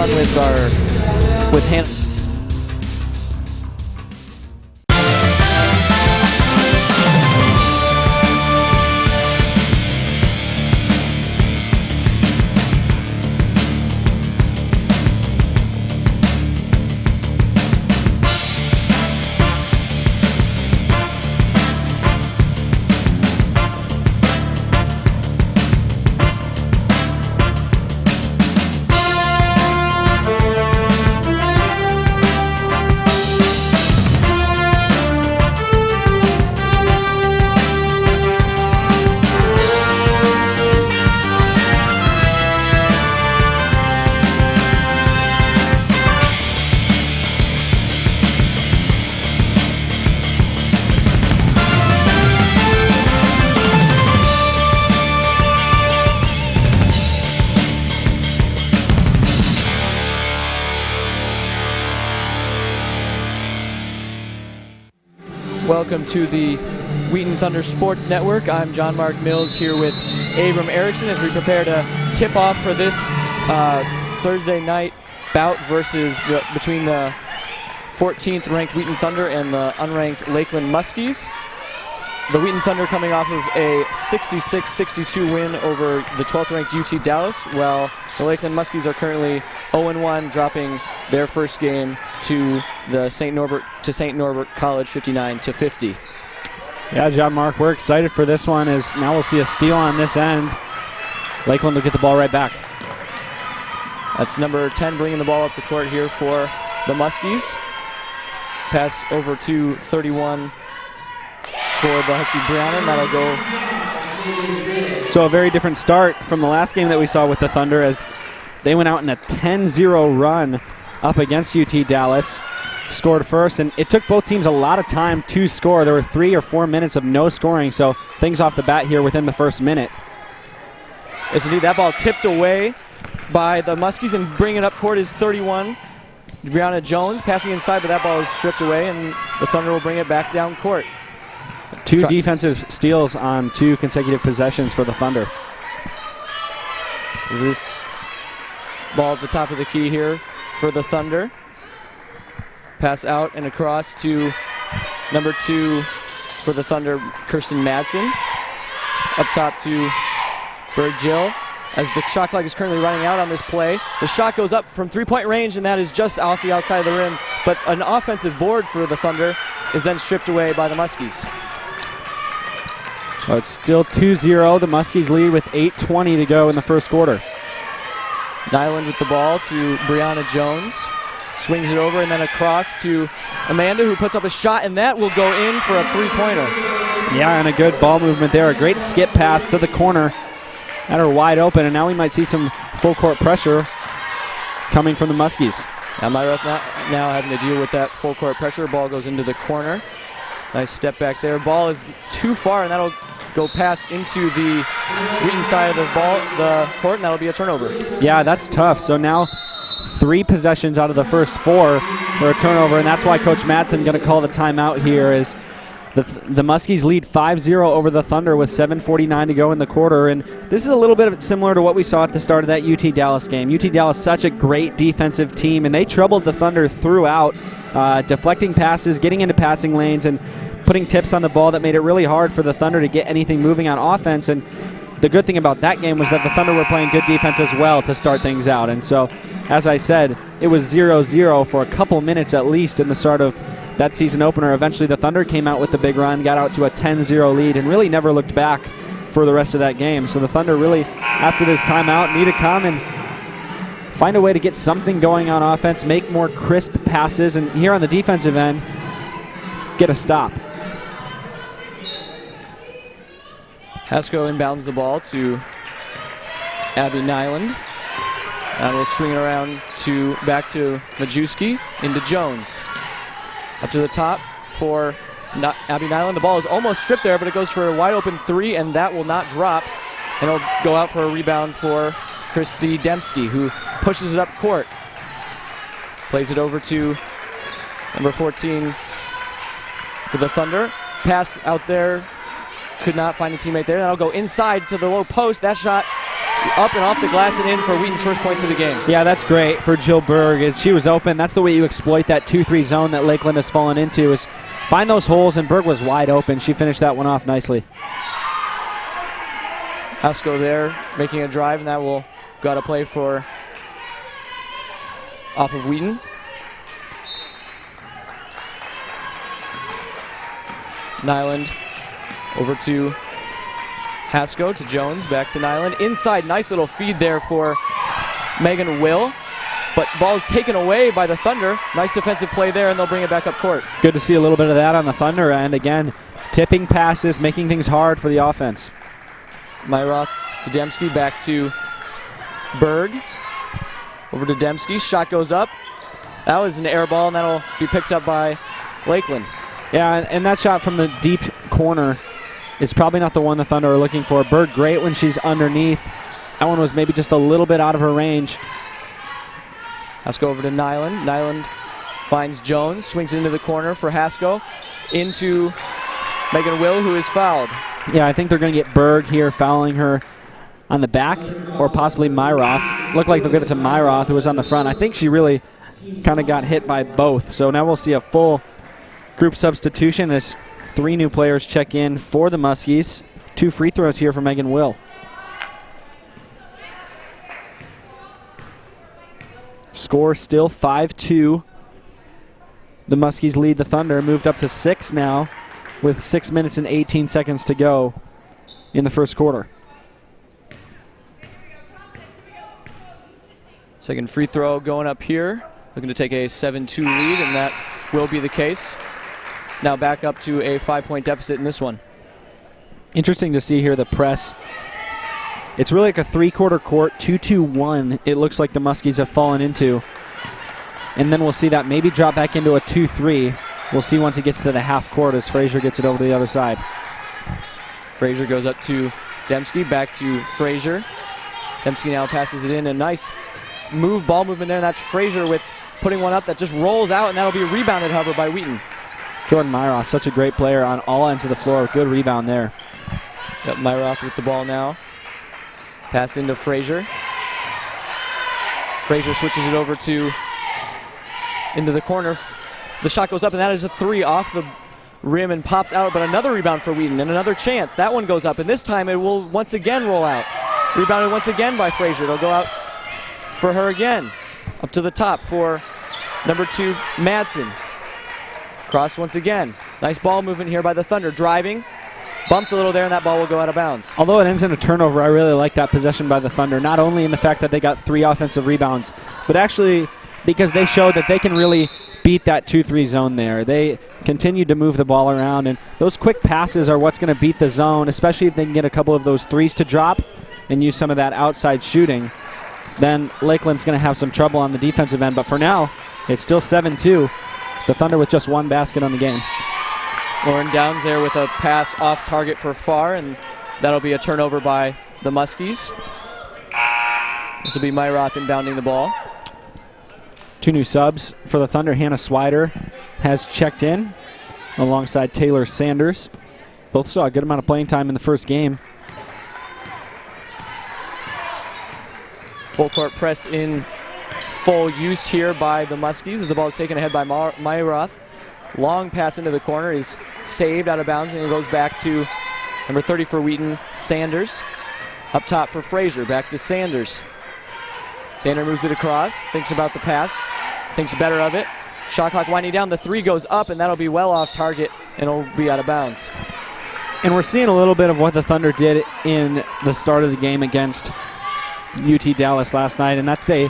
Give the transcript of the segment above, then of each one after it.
fun with Hannah. Welcome to the Wheaton Thunder Sports Network. I'm John Mark Mills here with Abram Erickson as we prepare to tip off for this Thursday night bout between the 14th ranked Wheaton Thunder and the unranked Lakeland Muskies. The Wheaton Thunder coming off of a 66-62 win over the 12th ranked UT Dallas, while the Lakeland Muskies are currently 0-1, dropping their first game to the St. Norbert College 59-50. Yeah, John Mark, we're excited for this one as now we'll see a steal on this end. Lakeland will get the ball right back. That's number 10 bringing the ball up the court here for the Muskies. Pass over to 31 for the Husky Brianna, and that'll go. So a very different start from the last game that we saw with the Thunder as they went out in a 10-0 run up against UT Dallas, scored first, and it took both teams a lot of time to score. There were 3 or 4 minutes of no scoring, so things off the bat here within the first minute. Yes, indeed. That ball tipped away by the Muskies, and bringing it up court is 31, Brianna Jones, passing inside, but that ball is stripped away, and the Thunder will bring it back down court. Two defensive steals on 2 consecutive possessions for the Thunder. This ball at the top of the key here for the Thunder. Pass out and across to number 2 for the Thunder, Kirsten Madsen. Up top to Berg Jill as the shot clock is currently running out on this play. The shot goes up from 3-point range, and that is just off the outside of the rim. But an offensive board for the Thunder is then stripped away by the Muskies. Well, it's still 2-0. The Muskies lead with 8:20 to go in the first quarter. Nyland with the ball to Brianna Jones. Swings it over and then across to Amanda, who puts up a shot, and that will go in for a 3-pointer. Yeah, and a good ball movement there. A great skip pass to the corner. Had her wide open, and now we might see some full court pressure coming from the Muskies. Now Myra now having to deal with that full court pressure. Ball goes into the corner. Nice step back there. Ball is too far, and that'll go past into the Wheaton side of the court, and that'll be a turnover. Yeah, that's tough. So now 3 possessions out of the first 4 for a turnover, and that's why Coach Madsen going to call the timeout here. Is the Muskies lead 5-0 over the Thunder with 7:49 to go in the quarter, and this is a little bit similar to what we saw at the start of that UT Dallas game. UT Dallas, such a great defensive team, and they troubled the Thunder throughout, deflecting passes, getting into passing lanes, and putting tips on the ball that made it really hard for the Thunder to get anything moving on offense. And the good thing about that game was that the Thunder were playing good defense as well to start things out. And so, as I said, it was 0-0 for a couple minutes at least in the start of that season opener. Eventually the Thunder came out with the big run, got out to a 10-0 lead, and really never looked back for the rest of that game. So the Thunder really, after this timeout, need to come and find a way to get something going on offense, make more crisp passes, and here on the defensive end, get a stop. Hasko inbounds the ball to Abby Nyland. And we'll swing it around back to Majewski into Jones. Up to the top for Abby Nyland. The ball is almost stripped there, but it goes for a wide open 3, and that will not drop. And it'll go out for a rebound for Christy Dembski, who pushes it up court. Plays it over to number 14 for the Thunder. Pass out there. Could not find a teammate there. That'll go inside to the low post. That shot up and off the glass and in for Wheaton's first points of the game. Yeah, that's great for Jill Berg. She was open. That's the way you exploit that 2-3 zone that Lakeland has fallen into, is find those holes, and Berg was wide open. She finished that one off nicely. Haskell there making a drive, and that will go out of play for off of Wheaton. Nyland over to Haskell, to Jones, back to Nyland. Inside, nice little feed there for Megan Will. But ball is taken away by the Thunder. Nice defensive play there, and they'll bring it back up court. Good to see a little bit of that on the Thunder end. Again, tipping passes, making things hard for the offense. Myroth to Demski, back to Berg. Over to Demski, shot goes up. That was an air ball, and that'll be picked up by Lakeland. Yeah, and that shot from the deep corner is probably not the one the Thunder are looking for. Berg great when she's underneath. That one was maybe just a little bit out of her range. Let's go over to Nyland. Nyland finds Jones, swings into the corner for Haskell, into Megan Will, who is fouled. Yeah, I think they're going to get Berg here fouling her on the back, or possibly Myroth. Looked like they'll give it to Myroth, who was on the front. I think she really kind of got hit by both. So now we'll see a full group substitution as 3 new players check in for the Muskies. 2 free throws here for Megan Will. Score still 5-2. The Muskies lead the Thunder, moved up to 6 now with 6 minutes and 18 seconds to go in the first quarter. Second free throw going up here. Looking to take a 7-2 lead, and that will be the case. It's now back up to a 5-point deficit in this one. Interesting to see here the press. It's really like a 3-quarter court, 2-2-1 it looks like the Muskies have fallen into. And then we'll see that maybe drop back into a 2-3. We'll see once it gets to the half court as Frazier gets it over to the other side. Frazier goes up to Demski, back to Frazier. Demski now passes it in. A nice ball movement there, and that's Frazier with putting one up that just rolls out, and that'll be rebounded, however, by Wheaton. Jordan Myroth, such a great player on all ends of the floor. Good rebound there. Yep, Myroth with the ball now. Pass into Frazier. Frazier switches it over into the corner. The shot goes up, and that is a 3 off the rim and pops out, but another rebound for Wheaton and another chance. That one goes up, and this time it will once again roll out. Rebounded once again by Frazier. It'll go out for her again. Up to the top for number 2, Madsen. Cross once again. Nice ball movement here by the Thunder. Driving. Bumped a little there, and that ball will go out of bounds. Although it ends in a turnover, I really like that possession by the Thunder, not only in the fact that they got 3 offensive rebounds, but actually because they showed that they can really beat that 2-3 zone there. They continued to move the ball around, and those quick passes are what's going to beat the zone, especially if they can get a couple of those 3s to drop and use some of that outside shooting. Then Lakeland's going to have some trouble on the defensive end, but for now, it's still 7-2. The Thunder with just 1 basket on the game. Lauren Downs there with a pass off target for Farr, and that'll be a turnover by the Muskies. This will be Myroth inbounding the ball. 2 new subs for the Thunder. Hannah Swider has checked in alongside Taylor Sanders. Both saw a good amount of playing time in the first game. Full court press in full use here by the Muskies as the ball is taken ahead by Myroth. Long pass into the corner is saved out of bounds, and it goes back to number 30 for Wheaton, Sanders. Up top for Frazier, back to Sanders. Sanders moves it across, thinks about the pass, thinks better of it. Shot clock winding down, the 3 goes up, and that'll be well off target, and it'll be out of bounds. And we're seeing a little bit of what the Thunder did in the start of the game against UT Dallas last night, and that's they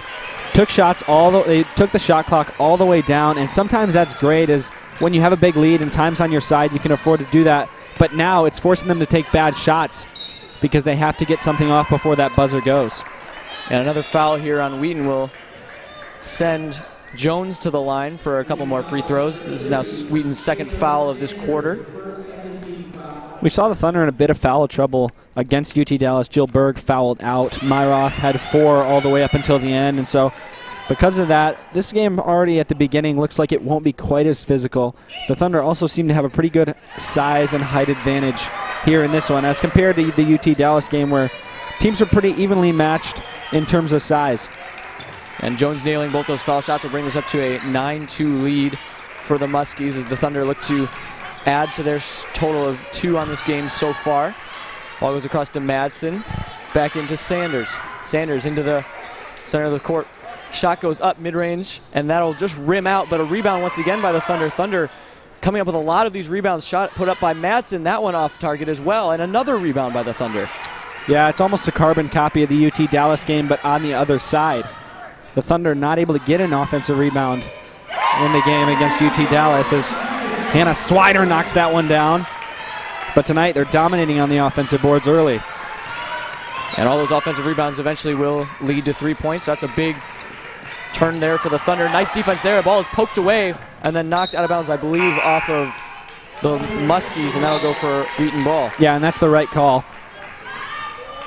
took shots they took the shot clock all the way down, and sometimes that's great as when you have a big lead and time's on your side, you can afford to do that. But now it's forcing them to take bad shots because they have to get something off before that buzzer goes. And another foul here on Wheaton will send Jones to the line for a couple more free throws. This is now Wheaton's 2nd foul of this quarter. We saw the Thunder in a bit of foul trouble against UT Dallas. Jill Berg fouled out. Myroth had 4 all the way up until the end, and so because of that, this game already at the beginning looks like it won't be quite as physical. The Thunder also seem to have a pretty good size and height advantage here in this one as compared to the UT Dallas game where teams are pretty evenly matched in terms of size. And Jones nailing both those foul shots will bring this up to a 9-2 lead for the Muskies as the Thunder look to add to their total of 2 on this game so far. Ball goes across to Madsen, back into Sanders. Sanders into the center of the court. Shot goes up mid-range, and that'll just rim out, but a rebound once again by the Thunder. Thunder coming up with a lot of these rebounds. Shot put up by Madsen, that one off target as well, and another rebound by the Thunder. Yeah, it's almost a carbon copy of the UT Dallas game, but on the other side. The Thunder not able to get an offensive rebound in the game against UT Dallas as Hannah Swider knocks that one down. But tonight they're dominating on the offensive boards early. And all those offensive rebounds eventually will lead to 3 points. So that's a big turn there for the Thunder. Nice defense there. The ball is poked away and then knocked out of bounds, I believe, off of the Muskies, and that'll go for Wheaton ball. Yeah, and that's the right call,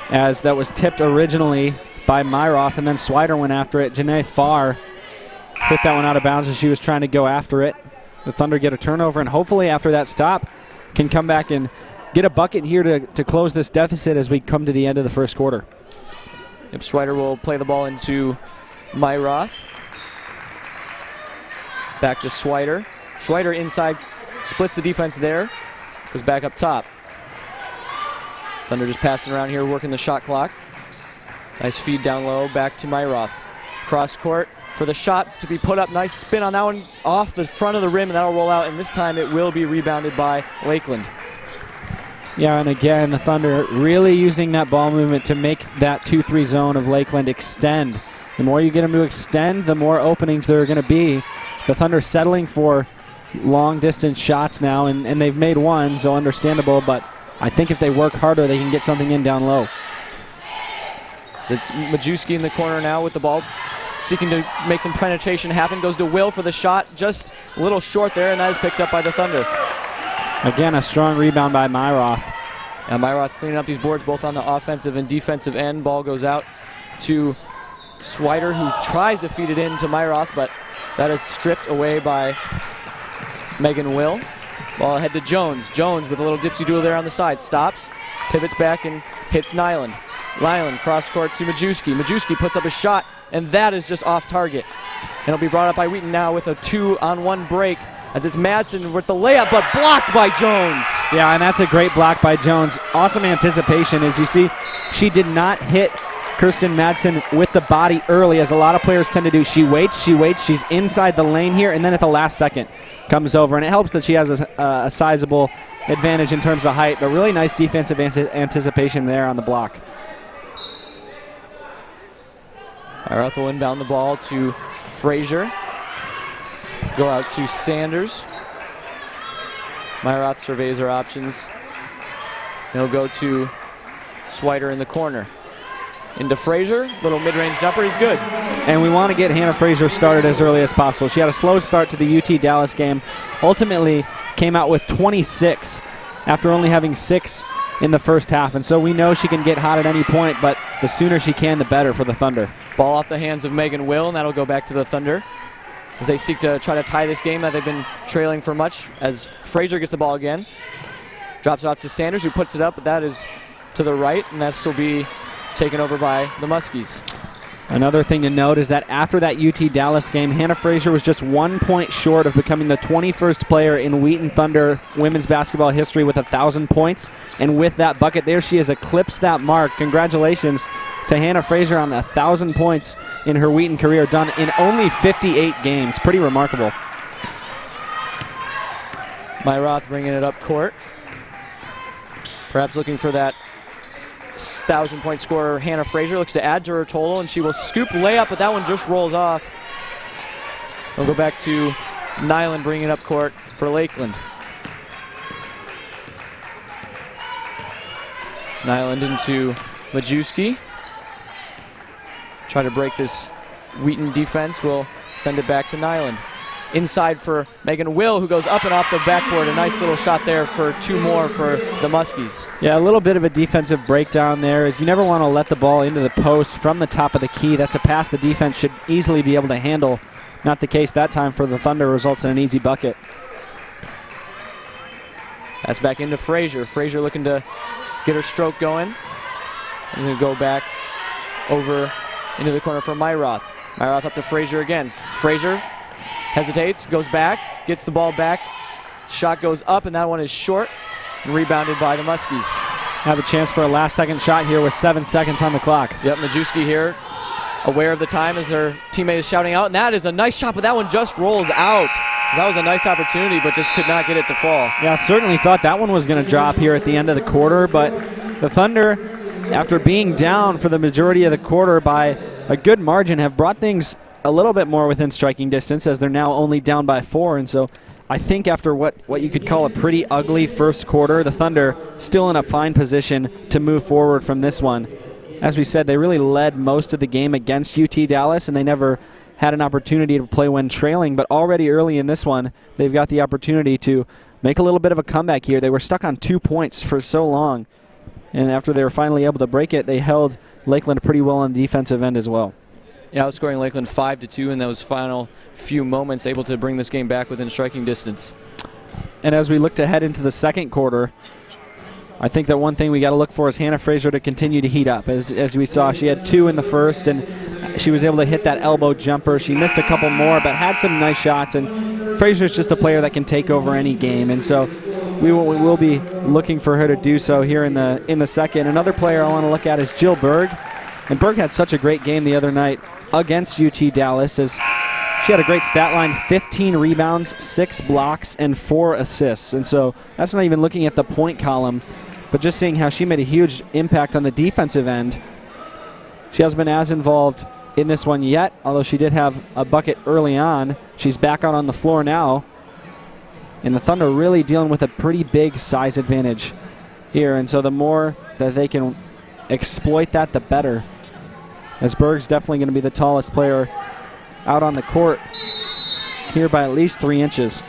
as that was tipped originally by Myroth, and then Swider went after it. Janae Farr hit that one out of bounds as she was trying to go after it. The Thunder get a turnover, and hopefully after that stop can come back and get a bucket here to close this deficit as we come to the end of the first quarter. Yep, Swider will play the ball into Myroth. Back to Swider. Swider inside, splits the defense there, goes back up top. Thunder just passing around here, working the shot clock. Nice feed down low, back to Myroth. Cross court for the shot to be put up. Nice spin on that one off the front of the rim, and that'll roll out, and this time it will be rebounded by Lakeland. Yeah, and again, the Thunder really using that ball movement to make that 2-3 zone of Lakeland extend. The more you get them to extend, the more openings there are going to be. The Thunder settling for long-distance shots now, and they've made one, so understandable, but I think if they work harder, they can get something in down low. It's Majewski in the corner now with the ball, seeking to make some penetration happen. Goes to Will for the shot, just a little short there, and that is picked up by the Thunder. Again, a strong rebound by Myroth. And Myroth cleaning up these boards both on the offensive and defensive end. Ball goes out to Swider, who tries to feed it in to Myroth, but that is stripped away by Megan Will. Ball ahead to Jones. Jones with a little dipsy doodle there on the side. Stops, pivots back, and hits Nyland. Nyland cross court to Majewski. Majewski puts up a shot, and that is just off target. And it'll be brought up by Wheaton now with a 2-on-1 break, as it's Madsen with the layup, but blocked by Jones. Yeah, and that's a great block by Jones. Awesome anticipation. As you see, she did not hit Kirsten Madsen with the body early, as a lot of players tend to do. She waits, she's inside the lane here, and then at the last second comes over. And it helps that she has a sizable advantage in terms of height, but really nice defensive anticipation there on the block. Myroth will inbound the ball to Frazier. Go out to Sanders. Myroth surveys her options. He'll go to Swider in the corner. Into Frazier, little mid-range jumper, he's good. And we want to get Hannah Frazier started as early as possible. She had a slow start to the UT Dallas game. Ultimately came out with 26 after only having 6 in the first half. And so we know she can get hot at any point, but the sooner she can, the better for the Thunder. Ball off the hands of Megan Will, and that'll go back to the Thunder as they seek to try to tie this game that they've been trailing for much, as Frazier gets the ball again. Drops it off to Sanders, who puts it up, but that is to the right, and that still be taken over by the Muskies. Another thing to note is that after that UT Dallas game, Hannah Frazier was just 1 point short of becoming the 21st player in Wheaton Thunder women's basketball history with 1,000 points. And with that bucket there, she has eclipsed that mark. Congratulations to Hannah Frazier on 1,000 points in her Wheaton career, done in only 58 games. Pretty remarkable. Myroth bringing it up court. Perhaps looking for that 1,000-point scorer. Hannah Frazier looks to add to her total, and she will scoop layup, but that one just rolls off. We'll go back to Nyland bringing it up court for Lakeland. Nyland into Majewski. Try to break this Wheaton defense. We'll send it back to Nyland. Inside for Megan Will, who goes up and off the backboard. A nice little shot there for 2 more for the Muskies. Yeah, a little bit of a defensive breakdown there, as you never want to let the ball into the post from the top of the key. That's a pass the defense should easily be able to handle. Not the case that time for the Thunder, results in an easy bucket. That's back into Frazier. Frazier looking to get her stroke going. And then go back over into the corner for Myroth. Myroth up to Frazier again. Frazier hesitates, goes back, gets the ball back. Shot goes up, and that one is short. Rebounded by the Muskies. Have a chance for a last-second shot here with 7 seconds on the clock. Yep, Majewski here, aware of the time as their teammate is shouting out. And that is a nice shot, but that one just rolls out. That was a nice opportunity, but just could not get it to fall. Yeah, certainly thought that one was going to drop here at the end of the quarter, but the Thunder, after being down for the majority of the quarter by a good margin, have brought things a little bit more within striking distance as they're now only down by 4. And so I think after what you could call a pretty ugly first quarter, the Thunder still in a fine position to move forward from this one. As we said, they really led most of the game against UT Dallas, and they never had an opportunity to play when trailing. But already early in this one, they've got the opportunity to make a little bit of a comeback here. They were stuck on 2 points for so long, and after they were finally able to break it, they held Lakeland pretty well on the defensive end as well. Yeah, outscoring Lakeland 5-2 in those final few moments, able to bring this game back within striking distance. And as we look to head into the second quarter, I think that one thing we got to look for is Hannah Frazier to continue to heat up. As we saw, she had 2 in the first, and she was able to hit that elbow jumper. She missed a couple more, but had some nice shots. And Frazier's just a player that can take over any game, and so we will be looking for her to do so here in the second. Another player I want to look at is Jill Berg, and Berg had such a great game the other night against UT Dallas, as she had a great stat line: 15 rebounds, 6 blocks, and 4 assists. And so that's not even looking at the point column, but just seeing how she made a huge impact on the defensive end. She hasn't been as involved in this one yet, although she did have a bucket early on. She's back out on the floor now, and the Thunder really dealing with a pretty big size advantage here. And so the more that they can exploit that, the better, as Berg's definitely going to be the tallest player out on the court here by at least 3 inches.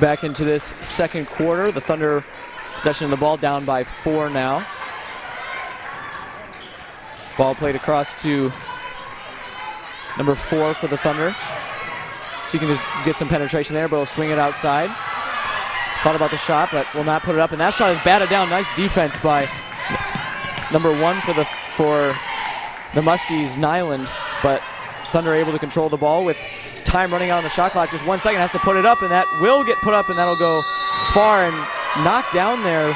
Back into this second quarter, the Thunder possession of the ball down by 4 now. Ball played across to number 4 for the Thunder. So you can just get some penetration there, but he'll swing it outside. Thought about the shot, but will not put it up. And that shot is batted down. Nice defense by number 1 for the Muskies, Nyland. But Thunder able to control the ball with time running out on the shot clock. Just 1 second, has to put it up, and that will get put up, and that'll go far. And knocked down there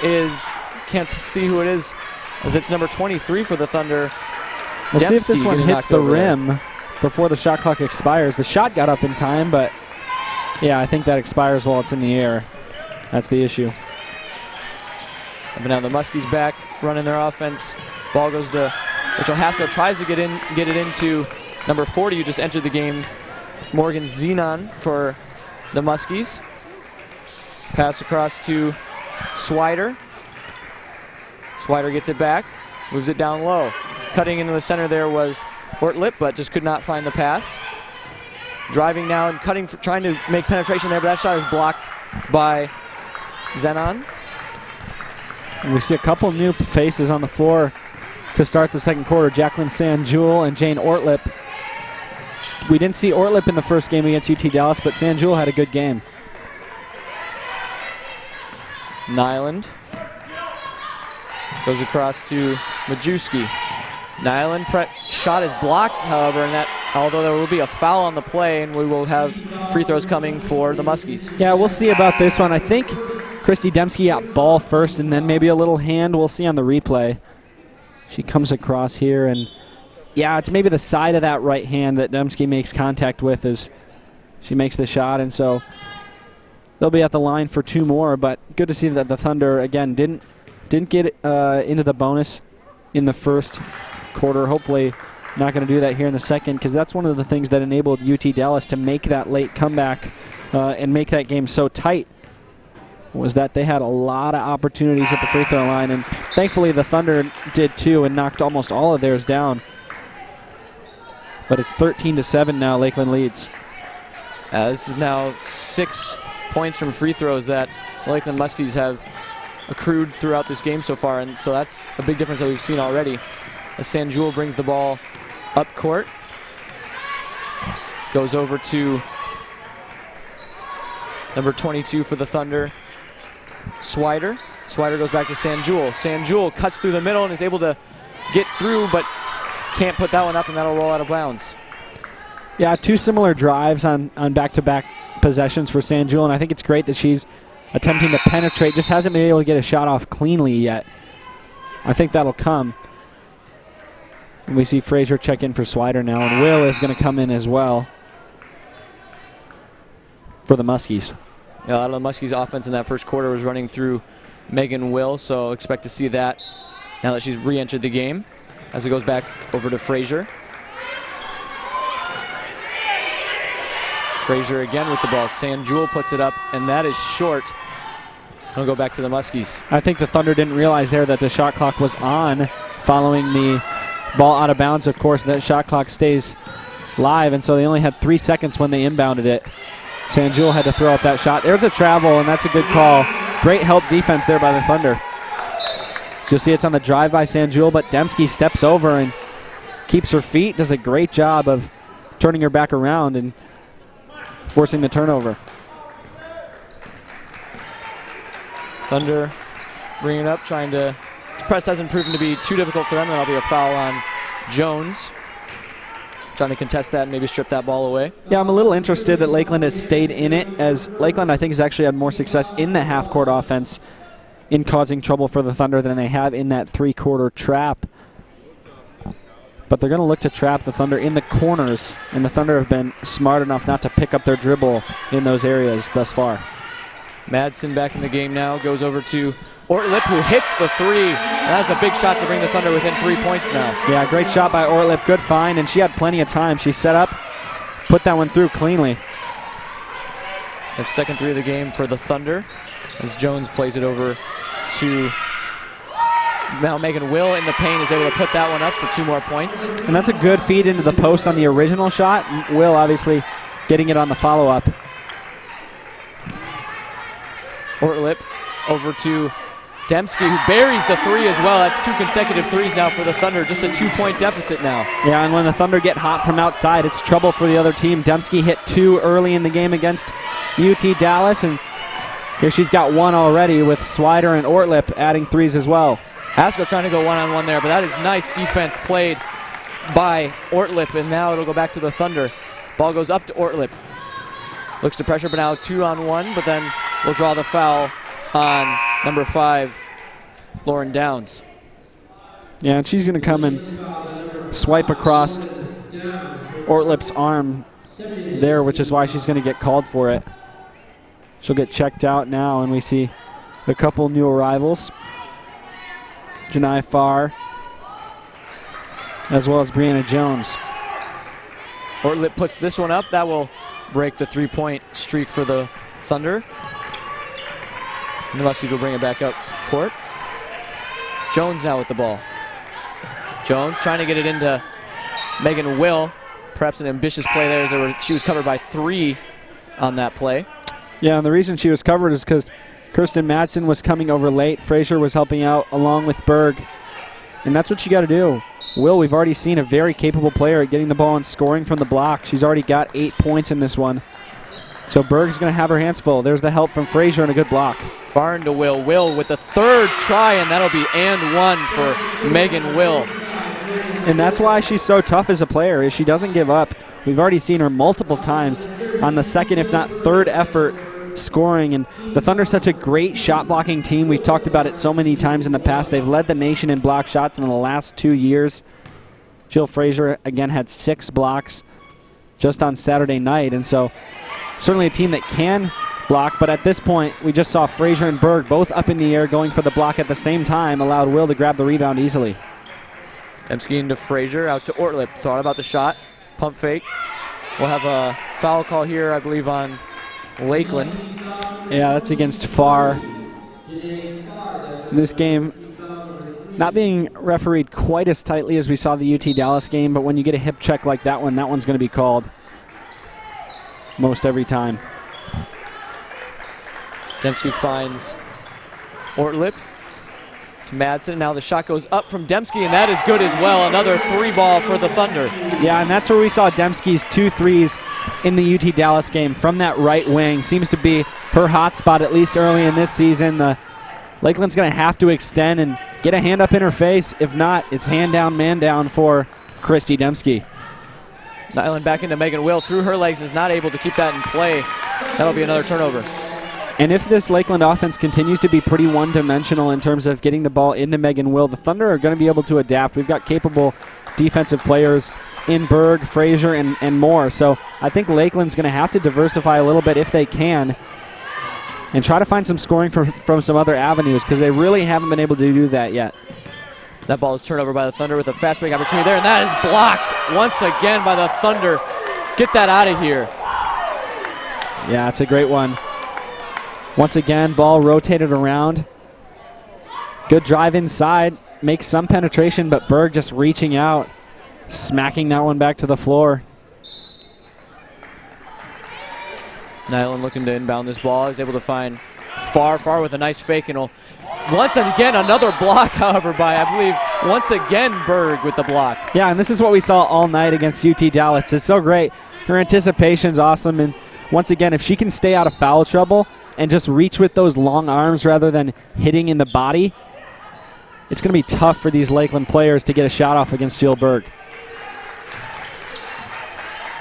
is, can't see who it is, as it's number 23 for the Thunder. We'll see if this one hits the rim before the shot clock expires. The shot got up in time, but yeah, I think that expires while it's in the air. That's the issue. But now the Muskies back running their offense. Ball goes to Rachel Haskell, tries to get it into number 40 who just entered the game, Morgan Zenon for the Muskies. Pass across to Swider. Swider gets it back, moves it down low. Cutting into the center there was Ortlip, but just could not find the pass. Driving now and cutting, trying to make penetration there, but that shot is blocked by Zenon. And we see a couple new faces on the floor to start the second quarter: Jacqueline Sanjul and Jane Ortlip. We didn't see Ortlip in the first game against UT Dallas, but Sanjul had a good game. Nyland goes across to Majewski. Nyland shot is blocked, however, and that, although there will be a foul on the play, and we will have free throws coming for the Muskies. Yeah, we'll see about this one. I think Christy Dembski got ball first, and then maybe a little hand. We'll see on the replay. She comes across here, and yeah, it's maybe the side of that right hand that Dembski makes contact with as she makes the shot, and so they'll be at the line for 2 more. But good to see that the Thunder again didn't get into the bonus in the first quarter. Hopefully not going to do that here in the second, because that's one of the things that enabled UT Dallas to make that late comeback and make that game so tight, was that they had a lot of opportunities at the free throw line, and thankfully the Thunder did too and knocked almost all of theirs down. But it's 13-7 now. Lakeland leads. This is now 6 points from free throws that Lakeland Muskies have accrued throughout this game so far, and so that's a big difference that we've seen already. As Sanjul brings the ball up court, goes over to number 22 for the Thunder, Swider. Swider goes back to Sanjul. Sanjul cuts through the middle and is able to get through, but can't put that one up, and that'll roll out of bounds. Yeah, 2 similar drives on back-to-back possessions for Sanjul, and I think it's great that she's attempting to penetrate, just hasn't been able to get a shot off cleanly yet. I think that'll come. And we see Frazier check in for Swider now, and Will is going to come in as well for the Muskies. Yeah, a lot of the Muskies' offense in that first quarter was running through Megan Will, so expect to see that now that she's re-entered the game as it goes back over to Frazier. Frazier again with the ball. Sanjul puts it up, and that is short. It'll go back to the Muskies. I think the Thunder didn't realize there that the shot clock was on following the ball out of bounds. Of course, that shot clock stays live, and so they only had 3 seconds when they inbounded it. Sanjul had to throw up that shot. There's a travel, and that's a good call. Great help defense there by the Thunder. So you'll see it's on the drive by Sanjul, but Dembski steps over and keeps her feet, does a great job of turning her back around and forcing the turnover. Thunder bringing it up, trying to... This press hasn't proven to be too difficult for them. That'll be a foul on Jones. Trying to contest that and maybe strip that ball away. Yeah, I'm a little interested that Lakeland has stayed in it, as Lakeland, I think, has actually had more success in the half-court offense in causing trouble for the Thunder than they have in that 3-quarter trap. But they're going to look to trap the Thunder in the corners, and the Thunder have been smart enough not to pick up their dribble in those areas thus far. Madsen back in the game now, goes over to Ortlip, who hits the 3. And that's a big shot to bring the Thunder within 3 points now. Yeah, great shot by Ortlip, good find, and she had plenty of time. She set up, put that one through cleanly. That's second 3 of the game for the Thunder, as Jones plays it over to... Now Megan Will in the paint is able to put that one up for 2 more points. And that's a good feed into the post on the original shot. Will obviously getting it on the follow-up. Ortlip over to Dembski, who buries the 3 as well. That's 2 consecutive 3s now for the Thunder. Just a 2-point deficit now. Yeah, and when the Thunder get hot from outside, it's trouble for the other team. Dembski hit 2 early in the game against UT Dallas, and here she's got 1 already with Swider and Ortlip adding 3s as well. Haskell trying to go one-on-one there, but that is nice defense played by Ortlip, and now it'll go back to the Thunder. Ball goes up to Ortlip. Looks to pressure, but now 2-on-1, but then we'll draw the foul on number 5, Lauren Downs. Yeah, and she's going to come and swipe across Ortlip's arm there, which is why she's going to get called for it. She'll get checked out now, and we see a couple new arrivals. Janai Farr, as well as Brianna Jones. Ortlip puts this one up. That will break the 3-point streak for the Thunder. And the Muskies will bring it back up court. Jones now with the ball. Jones trying to get it into Megan Will. Perhaps an ambitious play there, as she was covered by 3 on that play. Yeah, and the reason she was covered is because Kirsten Madsen was coming over late. Frazier was helping out along with Berg. And that's what you got to do. Will, we've already seen a very capable player at getting the ball and scoring from the block. She's already got 8 points in this one. So Berg's going to have her hands full. There's the help from Frazier and a good block. Far into Will. Will with the 3rd try, and that'll be and 1 for Megan Will. And that's why she's so tough as a player, is she doesn't give up. We've already seen her multiple times on the 2nd, if not 3rd effort scoring, and the Thunder's such a great shot blocking team. We've talked about it so many times in the past. They've led the nation in block shots in the last 2 years. Jill Frazier again had 6 blocks just on Saturday night, and so certainly a team that can block, but at this point we just saw Frazier and Berg both up in the air going for the block at the same time, allowed Will to grab the rebound easily. Dembski into Frazier, out to Ortlip. Thought about the shot, pump fake. We'll have a foul call here, I believe, on Lakeland. Yeah, that's against Farr. This game not being refereed quite as tightly as we saw the UT Dallas game, but when you get a hip check like that one, that one's going to be called most every time. Dembski finds Ortlip to Madsen. Now the shot goes up from Dembski, and that is good as well. Another 3-ball for the Thunder. Yeah, and that's where we saw Dembski's 2 threes in the UT Dallas game from that right wing. Seems to be her hot spot, at least early in this season. The Lakeland's going to have to extend and get a hand up in her face. If not, it's hand down, man down for Christy Dembski. Nyland back into Megan Will. Through her legs, is not able to keep that in play. That'll be another turnover. And if this Lakeland offense continues to be pretty one-dimensional in terms of getting the ball into Megan Will, the Thunder are going to be able to adapt. We've got capable defensive players in Berg, Frazier, and more. So I think Lakeland's going to have to diversify a little bit if they can and try to find some scoring from some other avenues, because they really haven't been able to do that yet. That ball is turned over by the Thunder with a fast break opportunity there, and that is blocked once again by the Thunder. Get that out of here. Yeah, it's a great one. Once again, ball rotated around. Good drive inside, makes some penetration, but Berg just reaching out, smacking that one back to the floor. Nyland looking to inbound this ball. He's able to find far with a nice fake, and once again another block, however, by, I believe, once again Berg with the block. Yeah, and this is what we saw all night against UT Dallas. It's so great. Her anticipation's awesome, and once again, if she can stay out of foul trouble and just reach with those long arms rather than hitting in the body, it's going to be tough for these Lakeland players to get a shot off against Jill Berg.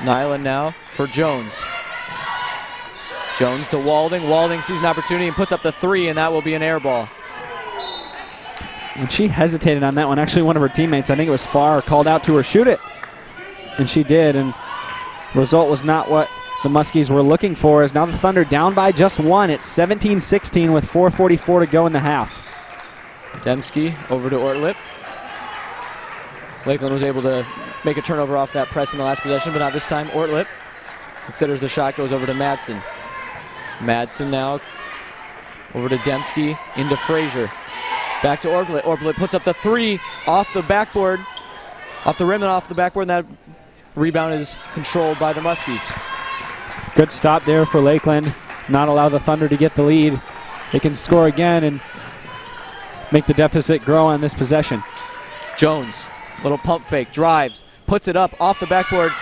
Nyland now for Jones. Jones to Walding. Walding sees an opportunity and puts up the three, and that will be an air ball. And she hesitated on that one. Actually, one of her teammates, I think it was Farr, called out to her, shoot it. And she did, and the result was not what the Muskies were looking for, as now the Thunder down by just one. It's 17-16 with 4:44 to go in the half. Dembski over to Ortlip. Lakeland was able to make a turnover off that press in the last possession, but not this time. Ortlip considers the shot, goes over to Madsen. Madsen now over to Dembski, into Frazier. Back to Ortlip. Ortlip puts up the three off the backboard, off the rim and off the backboard, and that rebound is controlled by the Muskies. Good stop there for Lakeland. Not allow the Thunder to get the lead. They can score again and make the deficit grow on this possession. Jones, little pump fake, drives, puts it up off the backboard,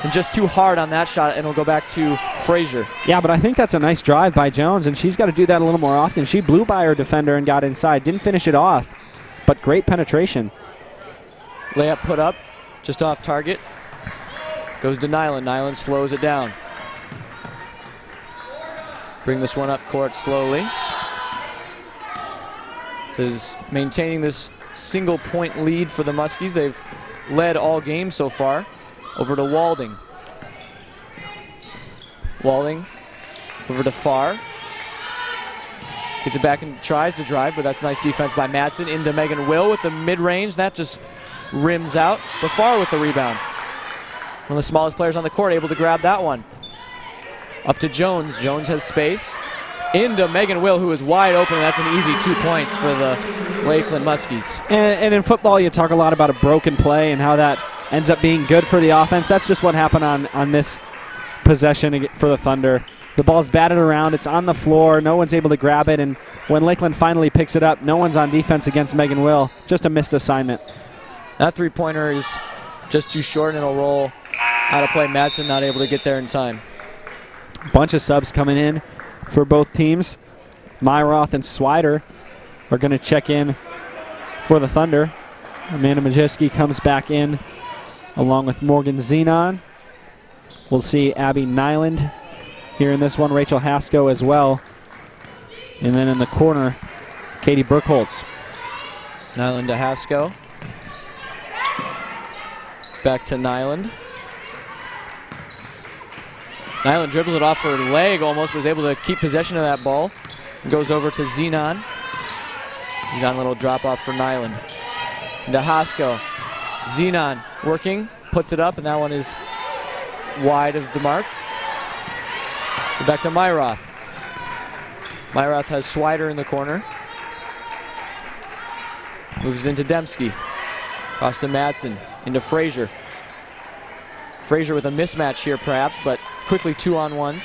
and just too hard on that shot, and it'll go back to Frazier. Yeah, but I think that's a nice drive by Jones, and she's got to do that a little more often. She blew by her defender and got inside. Didn't finish it off, but great penetration. Layup put up, just off target. Goes to Nyland. Nyland slows it down. Bring this one up court slowly. This is maintaining this single-point lead for the Muskies. They've led all game so far. Over to Walding. Walding over to Farr. Gets it back and tries to drive, but that's nice defense by Madsen. Into Megan Will with the mid-range. That just rims out. But Farr with the rebound. One of the smallest players on the court, able to grab that one. Up to Jones. Jones has space. Into Megan Will, who is wide open. That's an easy 2 points for the Lakeland Muskies. And in football, you talk a lot about a broken play and how that ends up being good for the offense. That's just what happened on this possession for the Thunder. The ball's batted around. It's on the floor. No one's able to grab it. And when Lakeland finally picks it up, no one's on defense against Megan Will. Just a missed assignment. That three-pointer is just too short, and it'll roll out of play. Madsen not able to get there in time. Bunch of subs coming in for both teams. Myroth and Swider are going to check in for the Thunder. Amanda Majewski comes back in along with Morgan Zenon. We'll see Abby Nyland here in this one. Rachel Haskell as well. And then in the corner, Katie Burkholtz. Nyland to Haskell. Back to Nyland. Nyland dribbles it off her leg almost, but is able to keep possession of that ball. And goes over to Zenon. Zenon, a little drop off for Nyland. Into Haskell. Zenon working, puts it up, and that one is wide of the mark. Back to Myroth. Myroth has Swider in the corner. Moves it into Dembski. Across to Madsen. Into Frazier. Frazier with a mismatch here perhaps, but quickly 2-on-1.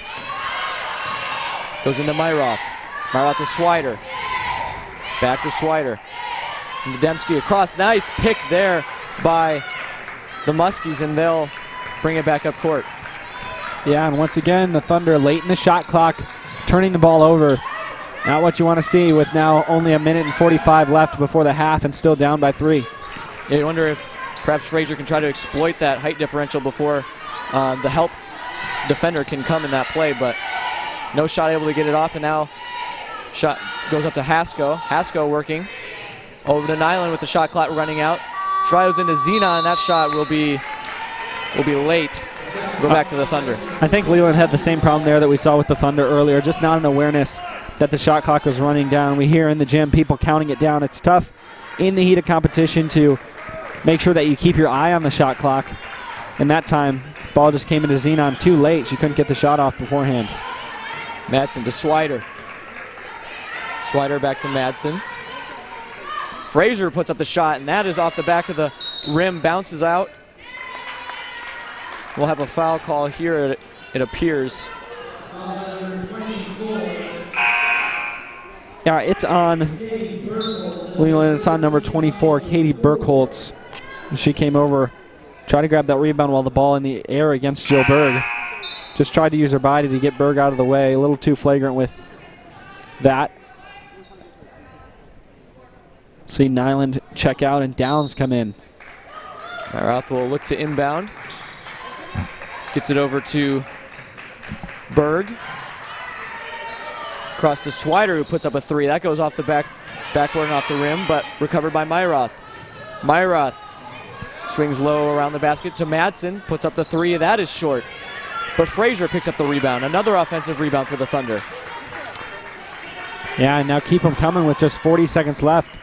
Goes into Myroth. Myroth to Swider. Back to Swider. Into Dembski across. Nice pick there by the Muskies, and they'll bring it back up court. Yeah, and once again, the Thunder late in the shot clock, turning the ball over. Not what you want to see with now only a minute and 45 left before the half and still down by 3. Yeah, you wonder if perhaps Frazier can try to exploit that height differential before the help defender can come in that play, but no shot able to get it off, and now shot goes up to Haskell. Haskell working over to Nyland with the shot clock running out. Trials into Xenon, and that shot will be late. Go back to the Thunder. I think Leland had the same problem there that we saw with the Thunder earlier, just not an awareness that the shot clock was running down. We hear in the gym people counting it down. It's tough in the heat of competition to make sure that you keep your eye on the shot clock. And that time, ball just came into Xenon too late. She couldn't get the shot off beforehand. Madsen to Swider. Swider back to Madsen. Frazier puts up the shot, and that is off the back of the rim, bounces out. We'll have a foul call here, it appears. Yeah, it's on Leland. It's on number 24, Katie Burkholtz. She came over, tried to grab that rebound while the ball in the air against Jill Berg. Just tried to use her body to get Berg out of the way. A little too flagrant with that. See Nyland check out and Downs come in. Myroth will look to inbound. Gets it over to Berg. Across to Swider, who puts up a 3. That goes off the backboard and off the rim, but recovered by Myroth. Myroth swings low around the basket to Madsen, puts up the 3. That is short. But Frazier picks up the rebound. Another offensive rebound for the Thunder. Yeah, and now keep them coming with just 40 seconds left.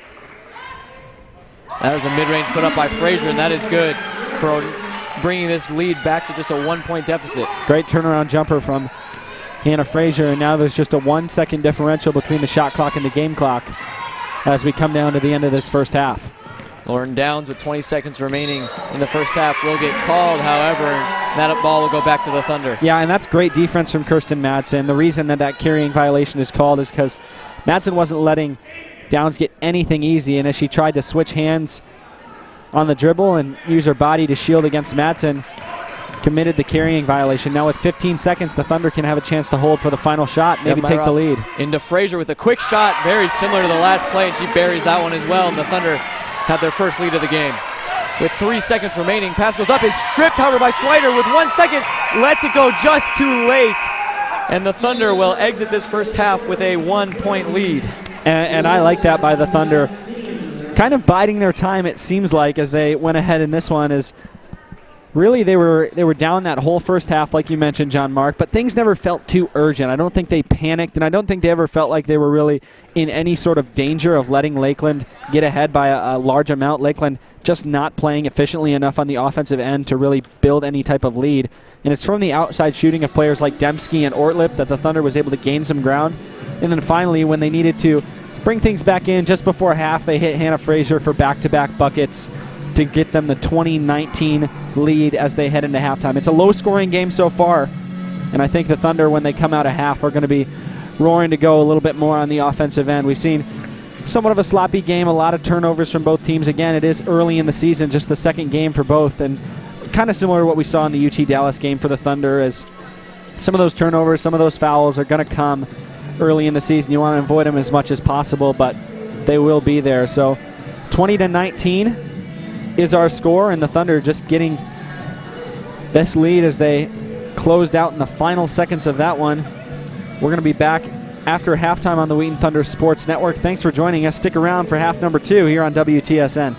That was a mid-range put up by Frazier, and that is good for bringing this lead back to just a 1-point deficit. Great turnaround jumper from Hannah Frazier, and now there's just a 1-second differential between the shot clock and the game clock as we come down to the end of this first half. Lauren Downs with 20 seconds remaining in the first half will get called, however, that ball will go back to the Thunder. Yeah, and that's great defense from Kirsten Madsen. The reason that carrying violation is called is because Madsen wasn't letting Downs get anything easy, and as she tried to switch hands on the dribble and use her body to shield against Madsen, committed the carrying violation. Now with 15 seconds, the Thunder can have a chance to hold for the final shot, maybe take the lead. Into Frazier with a quick shot, very similar to the last play, and she buries that one as well, and the Thunder have their first lead of the game. With 3 seconds remaining, pass goes up, is stripped, however, by Swider with 1 second, lets it go just too late. And the Thunder will exit this first half with a 1-point lead. And I like that by the Thunder. Kind of biding their time, it seems like, as they went ahead in this one. Is really they were down that whole first half, like you mentioned, John Mark, but things never felt too urgent. I don't think they panicked, and I don't think they ever felt like they were really in any sort of danger of letting Lakeland get ahead by a large amount. Lakeland just not playing efficiently enough on the offensive end to really build any type of lead. And it's from the outside shooting of players like Dembski and Ortlip that the Thunder was able to gain some ground. And then finally, when they needed to bring things back in just before half, they hit Hannah Frazier for back-to-back buckets to get them the 20-19 lead as they head into halftime. It's a low-scoring game so far, and I think the Thunder, when they come out of half, are going to be roaring to go a little bit more on the offensive end. We've seen somewhat of a sloppy game, a lot of turnovers from both teams. Again, it is early in the season, just the second game for both, and kind of similar to what we saw in the UT Dallas game for the Thunder, as some of those turnovers, some of those fouls are going to come early in the season. You want to avoid them as much as possible, but they will be there. So 20-19 is our score, and the Thunder just getting this lead as they closed out in the final seconds of that one. We're going to be back after halftime on the Wheaton Thunder Sports Network. Thanks for joining us. Stick around for half number 2 here on WTSN.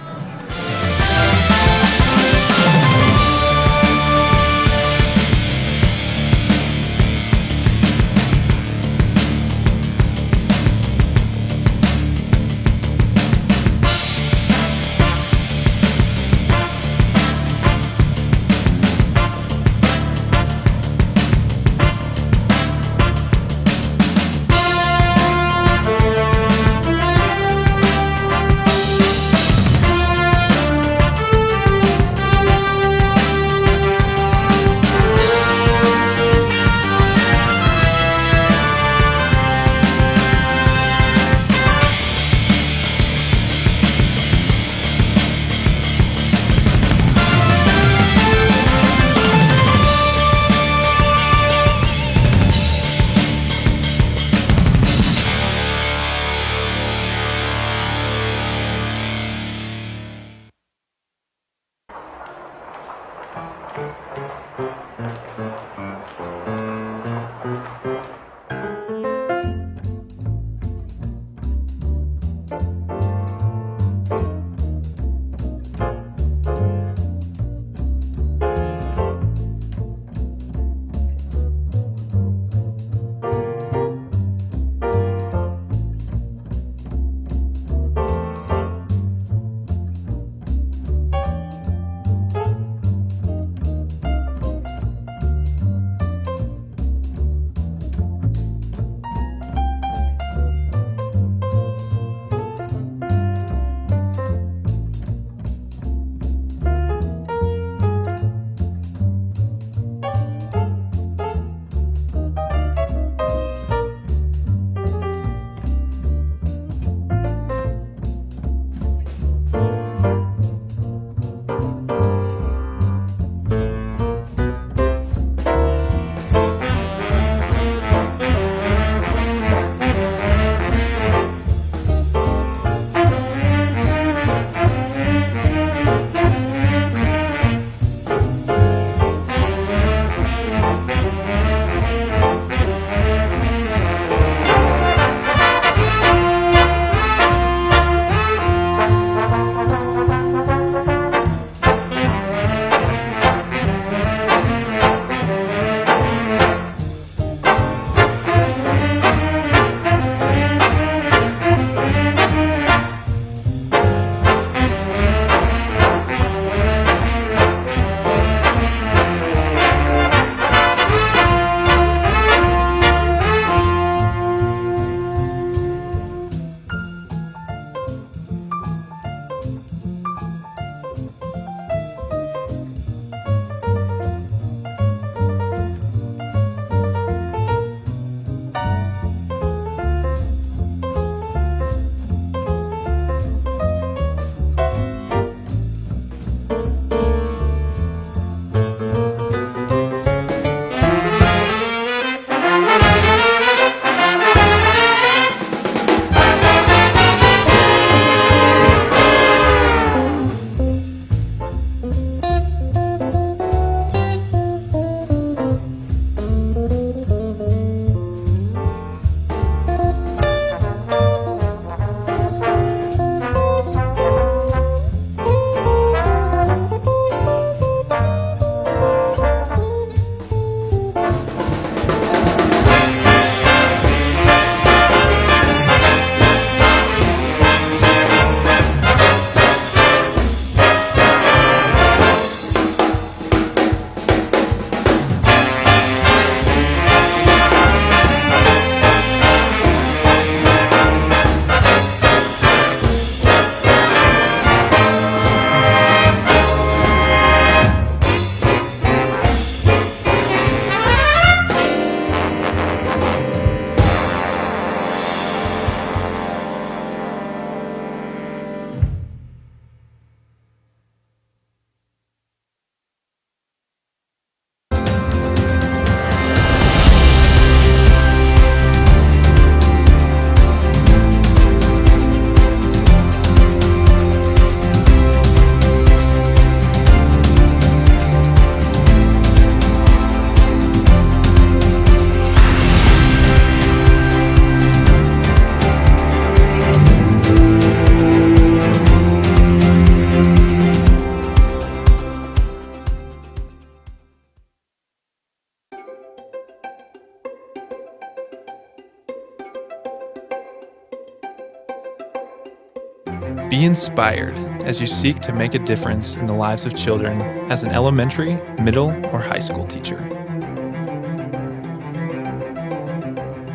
Be inspired as you seek to make a difference in the lives of children as an elementary, middle, or high school teacher.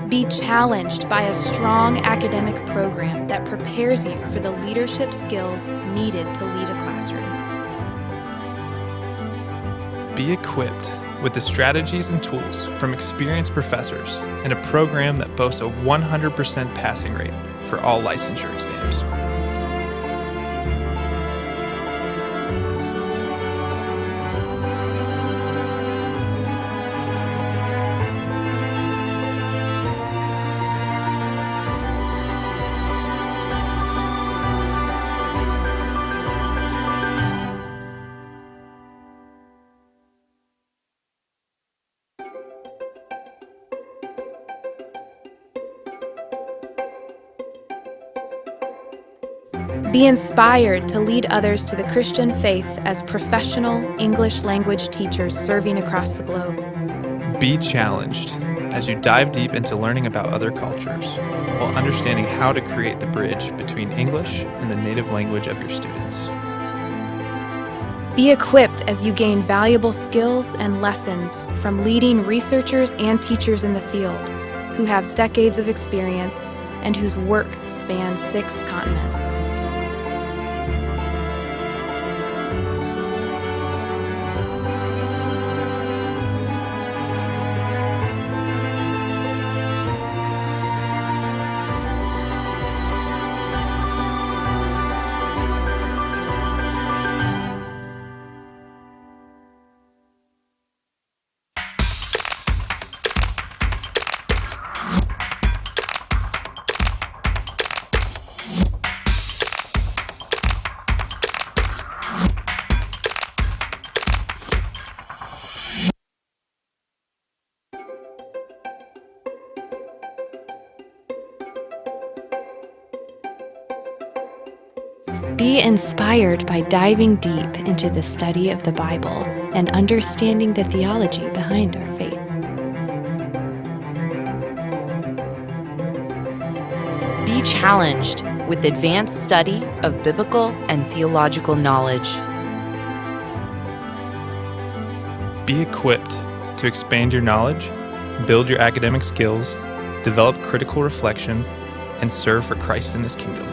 Be challenged by a strong academic program that prepares you for the leadership skills needed to lead a classroom. Be equipped with the strategies and tools from experienced professors in a program that boasts a 100% passing rate for all licensure exams. Be inspired to lead others to the Christian faith as professional English language teachers serving across the globe. Be challenged as you dive deep into learning about other cultures while understanding how to create the bridge between English and the native language of your students. Be equipped as you gain valuable skills and lessons from leading researchers and teachers in the field who have decades of experience and whose work spans 6 continents. Be inspired by diving deep into the study of the Bible and understanding the theology behind our faith. Be challenged with advanced study of biblical and theological knowledge. Be equipped to expand your knowledge, build your academic skills, develop critical reflection, and serve for Christ in His kingdom.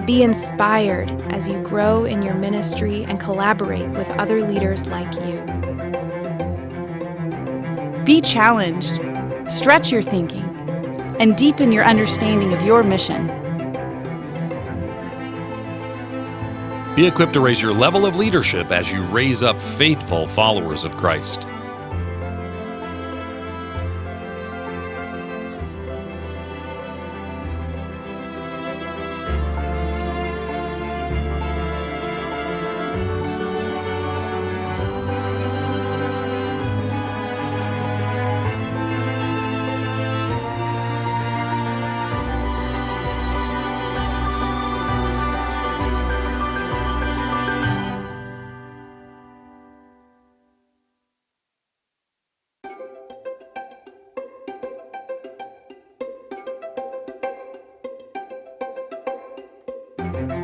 Be inspired as you grow in your ministry and collaborate with other leaders like you. Be challenged, stretch your thinking, and deepen your understanding of your mission. Be equipped to raise your level of leadership as you raise up faithful followers of Christ.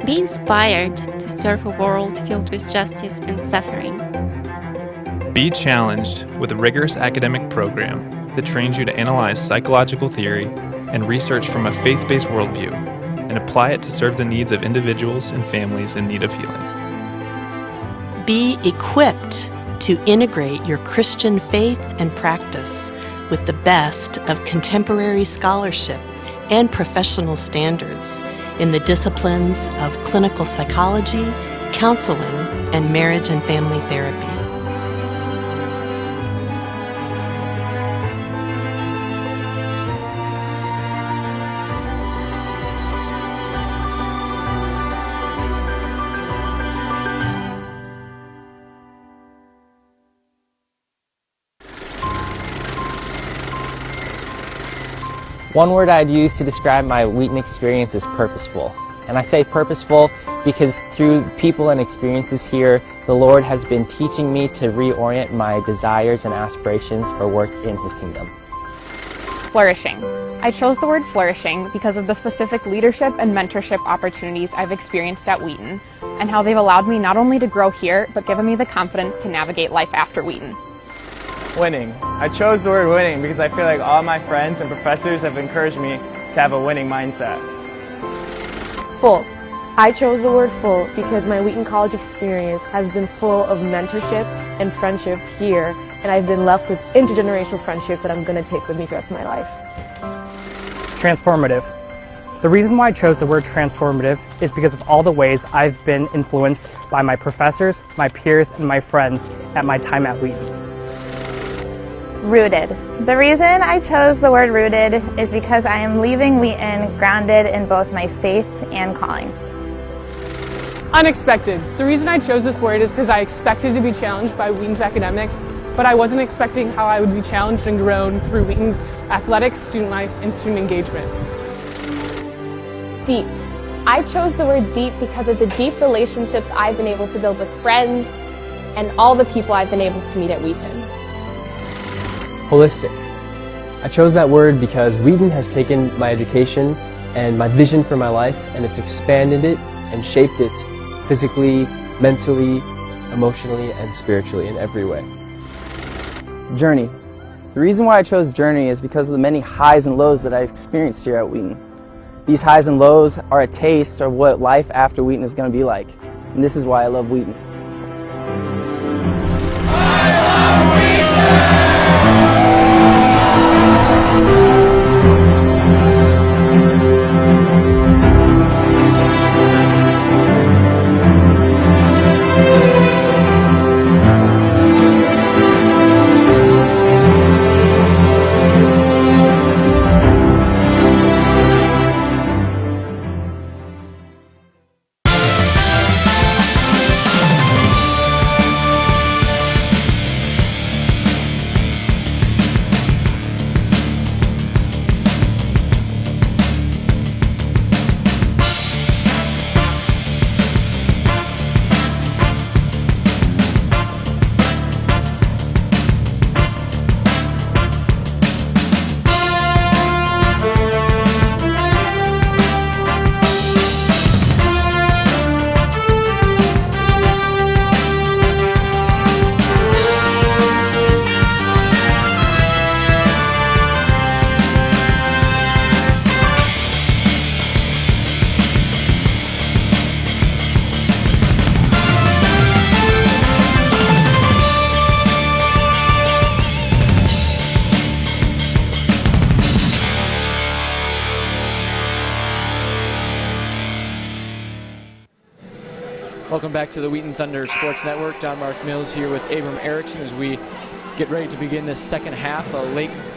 Be inspired to serve a world filled with justice and suffering. Be challenged with a rigorous academic program that trains you to analyze psychological theory and research from a faith-based worldview and apply it to serve the needs of individuals and families in need of healing. Be equipped to integrate your Christian faith and practice with the best of contemporary scholarship and professional standards in the disciplines of clinical psychology, counseling, and marriage and family therapy. One word I'd use to describe my Wheaton experience is purposeful. And I say purposeful because through people and experiences here, the Lord has been teaching me to reorient my desires and aspirations for work in His kingdom. Flourishing. I chose the word flourishing because of the specific leadership and mentorship opportunities I've experienced at Wheaton, and how they've allowed me not only to grow here, but given me the confidence to navigate life after Wheaton. Winning. I chose the word winning because I feel like all my friends and professors have encouraged me to have a winning mindset. Full. I chose the word full because my Wheaton College experience has been full of mentorship and friendship here, and I've been left with intergenerational friendship that I'm going to take with me for the rest of my life. Transformative. The reason why I chose the word transformative is because of all the ways I've been influenced by my professors, my peers, and my friends at my time at Wheaton. Rooted. The reason I chose the word rooted is because I am leaving Wheaton grounded in both my faith and calling. Unexpected. The reason I chose this word is because I expected to be challenged by Wheaton's academics, but I wasn't expecting how I would be challenged and grown through Wheaton's athletics, student life, and student engagement. Deep. I chose the word deep because of the deep relationships I've been able to build with friends and all the people I've been able to meet at Wheaton. Holistic. I chose that word because Wheaton has taken my education and my vision for my life, and it's expanded it and shaped it physically, mentally, emotionally, and spiritually in every way. Journey. The reason why I chose Journey is because of the many highs and lows that I've experienced here at Wheaton. These highs and lows are a taste of what life after Wheaton is going to be like, and this is why I love Wheaton. Welcome back to the Wheaton Thunder Sports Network. John Mark Mills here with Abram Erickson as we get ready to begin this second half. A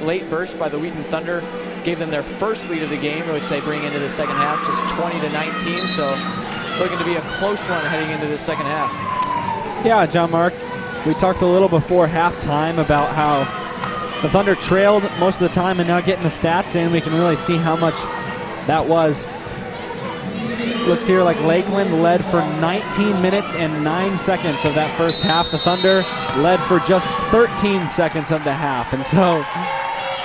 late burst by the Wheaton Thunder gave them their first lead of the game, which they bring into the second half, just 20-19. So looking to be a close one heading into the second half. Yeah, John Mark, we talked a little before halftime about how the Thunder trailed most of the time, and now getting the stats in, we can really see how much that was. Looks here like Lakeland led for 19 minutes and 9 seconds of that first half. The Thunder led for just 13 seconds of the half. And so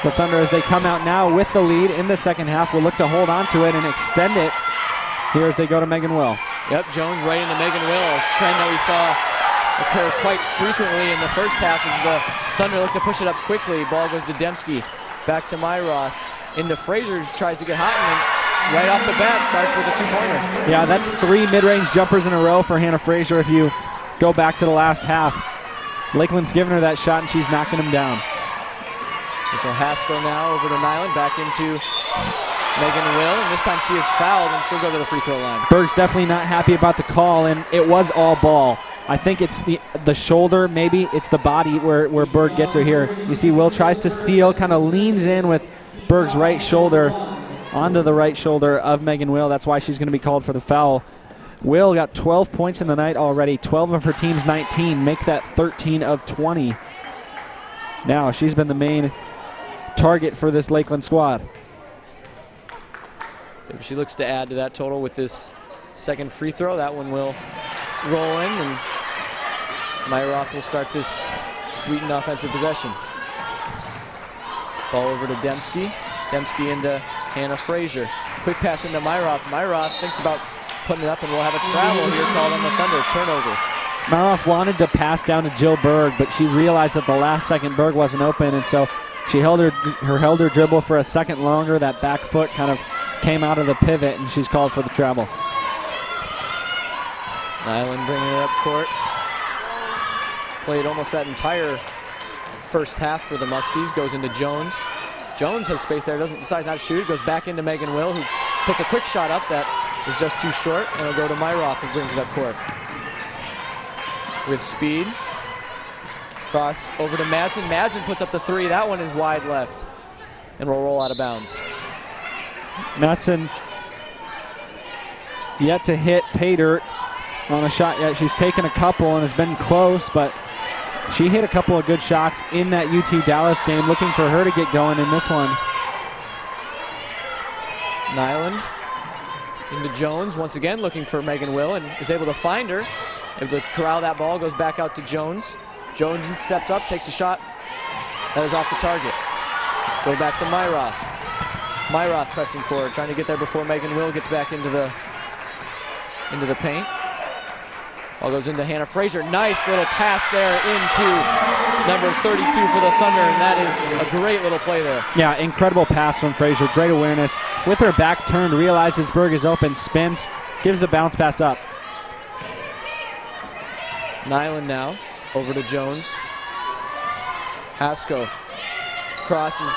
the Thunder, as they come out now with the lead in the second half, will look to hold on to it and extend it here as they go to Megan Will. Yep, Jones right into Megan Will, a trend that we saw occur quite frequently in the first half as the Thunder look to push it up quickly. Ball goes to Dembski, back to Myroth, into Frazier, tries to get hot, and right off the bat starts with a two-pointer. Yeah, that's 3 mid-range jumpers in a row for Hannah Frazier if you go back to the last half. Lakeland's giving her that shot, and she's knocking him down. Mitchell Haskell now over to Nyland, back into Megan Will, and this time she is fouled, and she'll go to the free throw line. Berg's definitely not happy about the call, and it was all ball. I think it's the shoulder, maybe it's the body where Berg gets her here. You see Will tries to seal, kind of leans in with Berg's right shoulder onto the right shoulder of Megan Will. That's why she's going to be called for the foul. Will got 12 points in the night already, 12 of her team's 19, make that 13 of 20. Now she's been the main target for this Lakeland squad. If she looks to add to that total with this second free throw, that one will roll in, and Myroth will start this Wheaton offensive possession. Ball over to Dembski. Dembski into Hannah Frazier. Quick pass into Myroth. Myroth thinks about putting it up, and we'll have a travel here called on the Thunder. Turnover. Myroth wanted to pass down to Jill Berg, but she realized that the last second Berg wasn't open, and so she held her dribble for a second longer. That back foot kind of came out of the pivot, and she's called for the travel. Nyland bringing it up court. Played almost that entire first half for the Muskies. Goes into Jones. Jones has space there, decides not to shoot. Goes back into Megan Will, who puts a quick shot up that is just too short, and it'll go to Myroth, who brings it up court. With speed. Cross over to Madsen. Madsen puts up the three. That one is wide left, and will roll out of bounds. Madsen yet to hit pay dirt on a shot yet. She's taken a couple and has been close, but she hit a couple of good shots in that UT Dallas game. Looking for her to get going in this one. Nyland into Jones once again, looking for Megan Will, and is able to find her. Able to corral that ball, goes back out to Jones. Jones steps up, takes a shot. That is off the target. Go back to Myroth. Myroth pressing forward, trying to get there before Megan Will gets back into the paint. Ball goes into Hannah Frazier. Nice little pass there into number 32 for the Thunder, and that is a great little play there. Yeah, incredible pass from Frazier. Great awareness. With her back turned, realizes Berg is open, spins, gives the bounce pass up. Nyland now, over to Jones. Haskell crosses,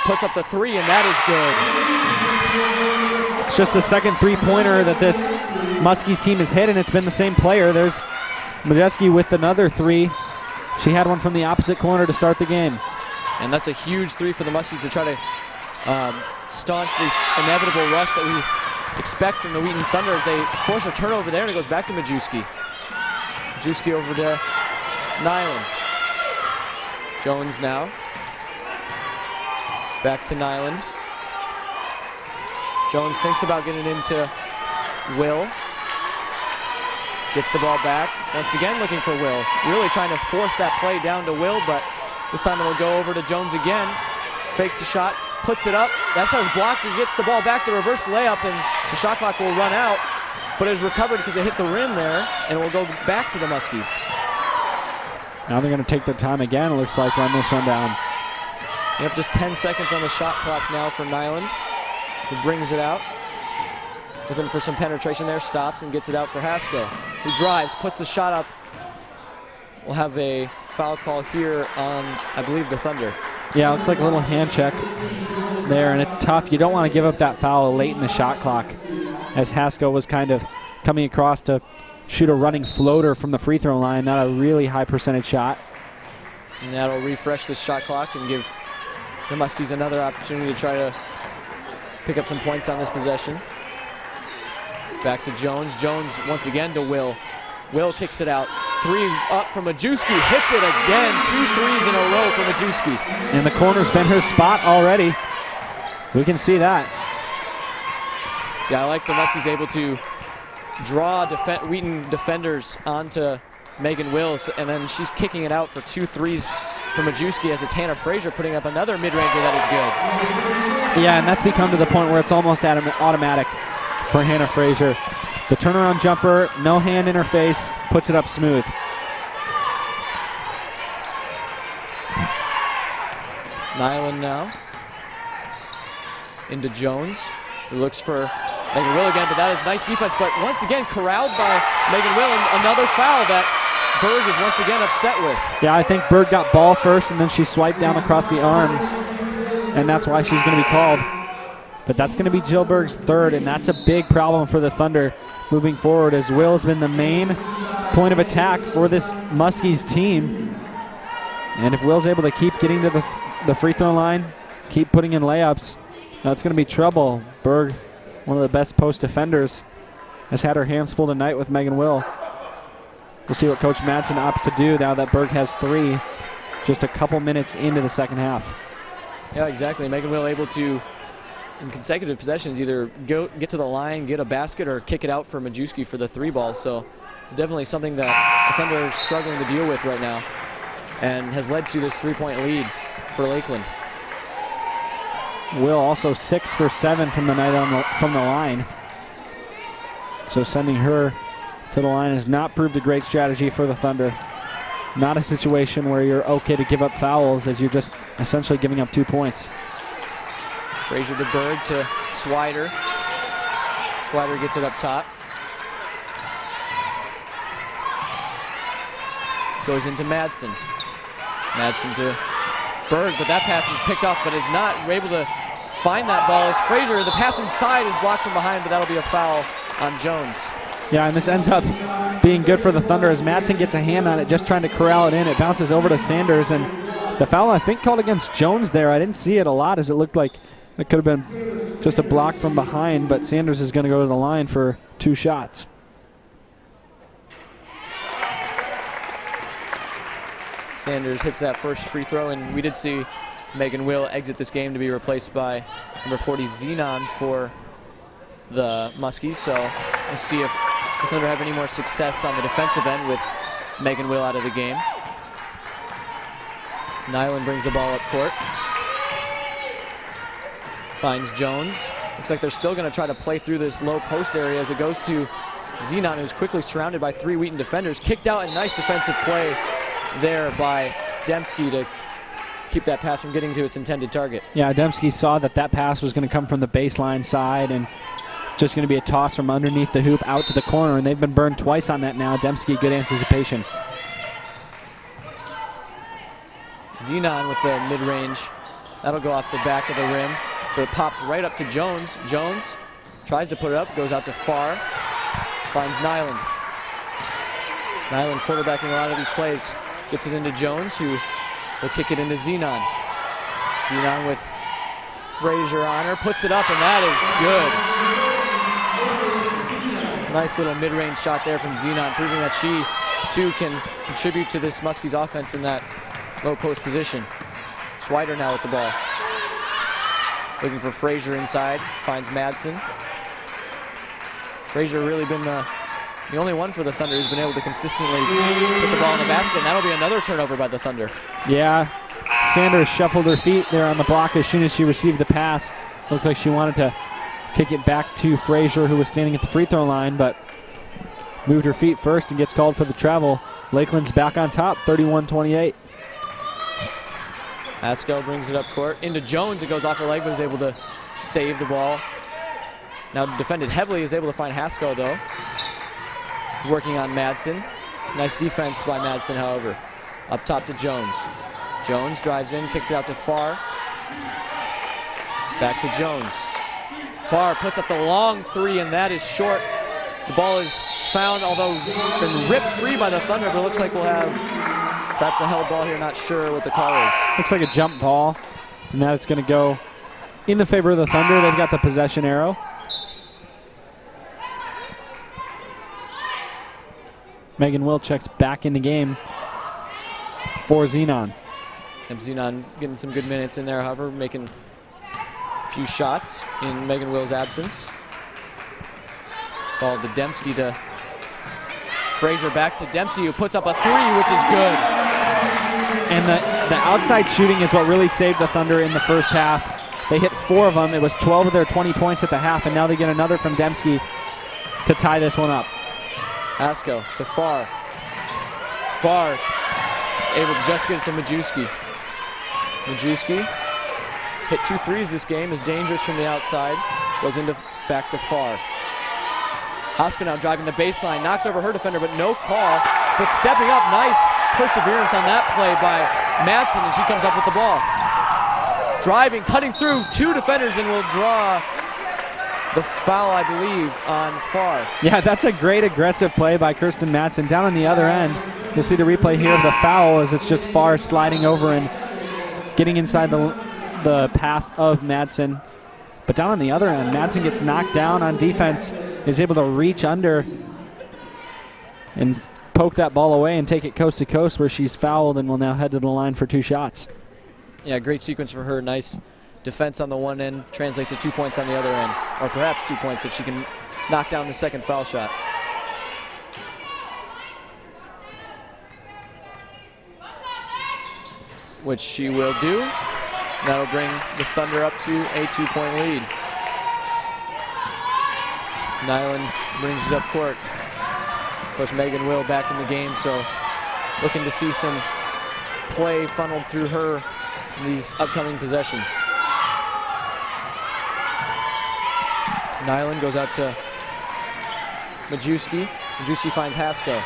puts up the three, and that is good. It's just the second three-pointer that this Muskies team has hit, and it's been the same player. There's Majeski with another three. She had one from the opposite corner to start the game. And that's a huge three for the Muskies to try to staunch this inevitable rush that we expect from the Wheaton Thunder as they force a turnover there, and it goes back to Majewski. Majewski over to Nyland. Jones now. Back to Nyland. Jones thinks about getting into Will. Gets the ball back. Once again looking for Will. Really trying to force that play down to Will, but this time it'll go over to Jones again. Fakes the shot, puts it up. That shot is blocked. He gets the ball back, the reverse layup, and the shot clock will run out. But it was recovered because it hit the rim there, and it will go back to the Muskies. Now they're going to take their time again, it looks like, run this one down. Yep, just 10 seconds on the shot clock now for Nyland, who brings it out. Looking for some penetration there, stops and gets it out for Haskell, who drives, puts the shot up. We'll have a foul call here on, I believe, the Thunder. Yeah, it looks like a little hand check there, and it's tough. You don't want to give up that foul late in the shot clock, as Haskell was kind of coming across to shoot a running floater from the free throw line, not a really high percentage shot. And that'll refresh this shot clock and give the Muskies another opportunity to try to pick up some points on this possession. Back to Jones. Jones once again to Will. Will kicks it out. Three up from Majewski. Hits it again. 2 threes in a row for Majewski. And the corner's been her spot already. We can see that. Yeah, I like the Muskies able to draw Wheaton defenders onto Megan Wills, and then she's kicking it out for 2 threes for Majewski as it's Hannah Frazier putting up another mid-ranger that is good. Yeah, and that's become to the point where it's almost automatic for Hannah Frazier. The turnaround jumper, no hand in her face, puts it up smooth. Nyland now into Jones, who looks for Megan Will again, but that is nice defense. But once again, corralled by Megan Will, and another foul that Berg is once again upset with. Yeah, I think Berg got ball first, and then she swiped down across the arms, and that's why she's going to be called. But that's going to be Jill Berg's third, and that's a big problem for the Thunder moving forward, as Will has been the main point of attack for this Muskies team. And if Will's able to keep getting to the free throw line, keep putting in layups, that's going to be trouble. Berg, one of the best post defenders, has had her hands full tonight with Megan Will. We'll see what Coach Madsen opts to do now that Berg has 3 just a couple minutes into the second half. Yeah, exactly. Megan Will able to, in consecutive possessions, either get to the line, get a basket, or kick it out for Majewski for the 3 ball. So it's definitely something that the Thunder are struggling to deal with right now, and has led to this 3-point lead for Lakeland. Will also 6 for 7 from the night from the line. So sending her to the line has not proved a great strategy for the Thunder. Not a situation where you're okay to give up fouls, as you're just essentially giving up 2 points. Frazier to Berg to Swider. Swider gets it up top. Goes into Madsen. Madsen to Berg, but that pass is picked off, but is not able to find that ball is Frazier. The pass inside is blocked from behind, but that'll be a foul on Jones. Yeah, and this ends up being good for the Thunder as Madsen gets a hand on it, just trying to corral it in. It bounces over to Sanders, and the foul, I think, called against Jones there. I didn't see it a lot as it looked like it could have been just a block from behind, but Sanders is going to go to the line for 2 shots. Sanders hits that first free throw, and we did see Megan Will exit this game to be replaced by number 40 Zenon for the Muskies. So we'll see if the Thunder have any more success on the defensive end with Megan Will out of the game. As Nyland brings the ball up court. Finds Jones. Looks like they're still going to try to play through this low post area as it goes to Zenon, who's quickly surrounded by 3 Wheaton defenders. Kicked out, and nice defensive play there by Dembski to keep that pass from getting to its intended target. Yeah, Dembski saw that that pass was going to come from the baseline side, and it's just going to be a toss from underneath the hoop out to the corner, and they've been burned twice on that now. Dembski, good anticipation. Zenon with the mid-range. That'll go off the back of the rim, but it pops right up to Jones. Jones tries to put it up, goes out to Farr, finds Nyland. Nyland quarterbacking a lot of these plays. Gets it into Jones, who will kick it into Zenon. Zenon with Frazier on her, puts it up, and that is good. Nice little mid-range shot there from Zenon, proving that she, too, can contribute to this Muskies offense in that low post position. Schweider now with the ball. Looking for Frazier inside, finds Madsen. Frazier really been the only one for the Thunder who's been able to consistently put the ball in the basket, and that'll be another turnover by the Thunder. Yeah, Sanders shuffled her feet there on the block as soon as she received the pass. Looked like she wanted to kick it back to Frazier, who was standing at the free throw line, but moved her feet first and gets called for the travel. Lakeland's back on top, 31-28. Haskell brings it up court into Jones. It goes off her leg, but is able to save the ball. Now defended heavily, is able to find Haskell, though. Working on Madsen. Nice defense by Madsen, however. Up top to Jones. Jones drives in, kicks it out to Farr. Back to Jones. Farr puts up the long 3, and that is short. The ball is found, although been ripped free by the Thunder, but it looks like we'll have perhaps a held ball here. Not sure what the call is. Looks like a jump ball, and now it's going to go in the favor of the Thunder. They've got the possession arrow. Megan Will checks back in the game for Zenon. And Zenon getting some good minutes in there, however, making a few shots in Megan Will's absence. Ball to Dembski to Frazier, back to Dembski, who puts up a 3, which is good. And the outside shooting is what really saved the Thunder in the first half. They hit 4 of them. It was 12 of their 20 points at the half, and now they get another from Dembski to tie this one up. Haskell to Farr. Farr is able to just get it to Majewski. Majewski hit 2 threes this game, is dangerous from the outside. Goes into back to Farr. Haskell now driving the baseline, knocks over her defender, but no call. But stepping up, nice perseverance on that play by Madsen, and she comes up with the ball. Driving, cutting through 2 defenders, and will draw the foul, I believe, on Farr. Yeah, that's a great aggressive play by Kirsten Madsen. Down on the other end, you'll see the replay here of the foul as it's just Farr sliding over and getting inside the path of Madsen. But down on the other end, Madsen gets knocked down on defense, is able to reach under and poke that ball away and take it coast to coast where she's fouled and will now head to the line for 2 shots. Yeah, great sequence for her. Nice defense on the one end, translates to 2 points on the other end, or perhaps 2 points if she can knock down the second foul shot. Which she will do. That'll bring the Thunder up to a 2-point lead. Nyland brings it up court. Of course, Megan Will back in the game, so looking to see some play funneled through her in these upcoming possessions. Nyland goes out to Majewski. Majewski finds Haskell.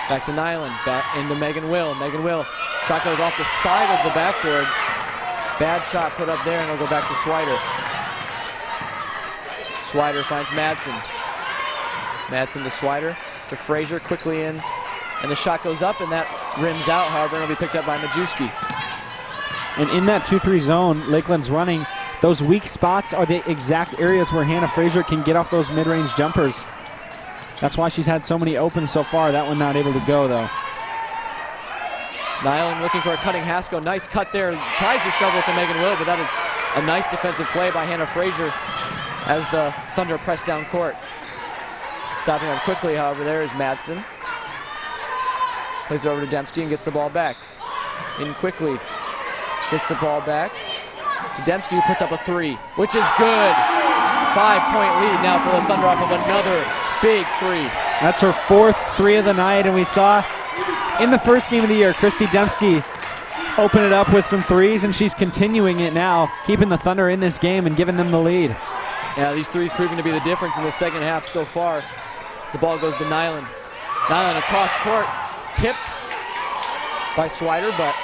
Back to Nyland, back into Megan Will. Megan Will, shot goes off the side of the backboard. Bad shot put up there, and it'll go back to Swider. Swider finds Madsen. Madsen to Swider, to Frazier, quickly in. And the shot goes up, and that rims out, however, and it'll be picked up by Majewski. And in that 2-3 zone, Lakeland's running. Those weak spots are the exact areas where Hannah Frazier can get off those mid-range jumpers. That's why she's had so many opens so far. That one not able to go, though. Nyland looking for a cutting Haskell. Nice cut there. Tries to shovel it to Megan Will, but that is a nice defensive play by Hannah Frazier as the Thunder press down court. Stopping up quickly, however, there is Madsen. Plays it over to Dembski and gets the ball back. In quickly. Gets the ball back to Dembski, who puts up a 3, which is good. 5-point lead now for the Thunder off of another big 3. That's her 4th 3 of the night, and we saw in the first game of the year, Christy Dembski open it up with some 3s, and she's continuing it now, keeping the Thunder in this game and giving them the lead. Yeah, these 3s proving to be the difference in the second half so far. The ball goes to Nyland. Nyland across court, tipped by Swider, but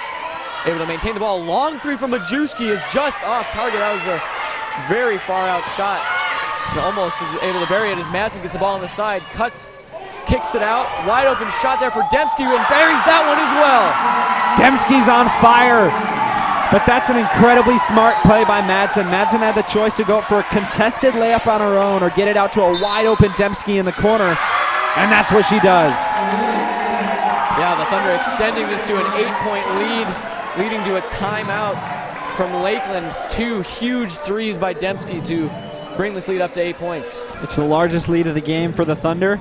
able to maintain the ball. Long 3 from Majewski is just off target. That was a very far out shot. And almost is able to bury it as Madsen gets the ball on the side, cuts, kicks it out. Wide open shot there for Dembski, and buries that one as well. Dembski's on fire, but that's an incredibly smart play by Madsen. Madsen had the choice to go for a contested layup on her own or get it out to a wide open Dembski in the corner, and that's what she does. Yeah, the Thunder extending this to an 8-point lead, leading to a timeout from Lakeland. 2 huge 3s by Dembski to bring this lead up to 8 points. It's the largest lead of the game for the Thunder.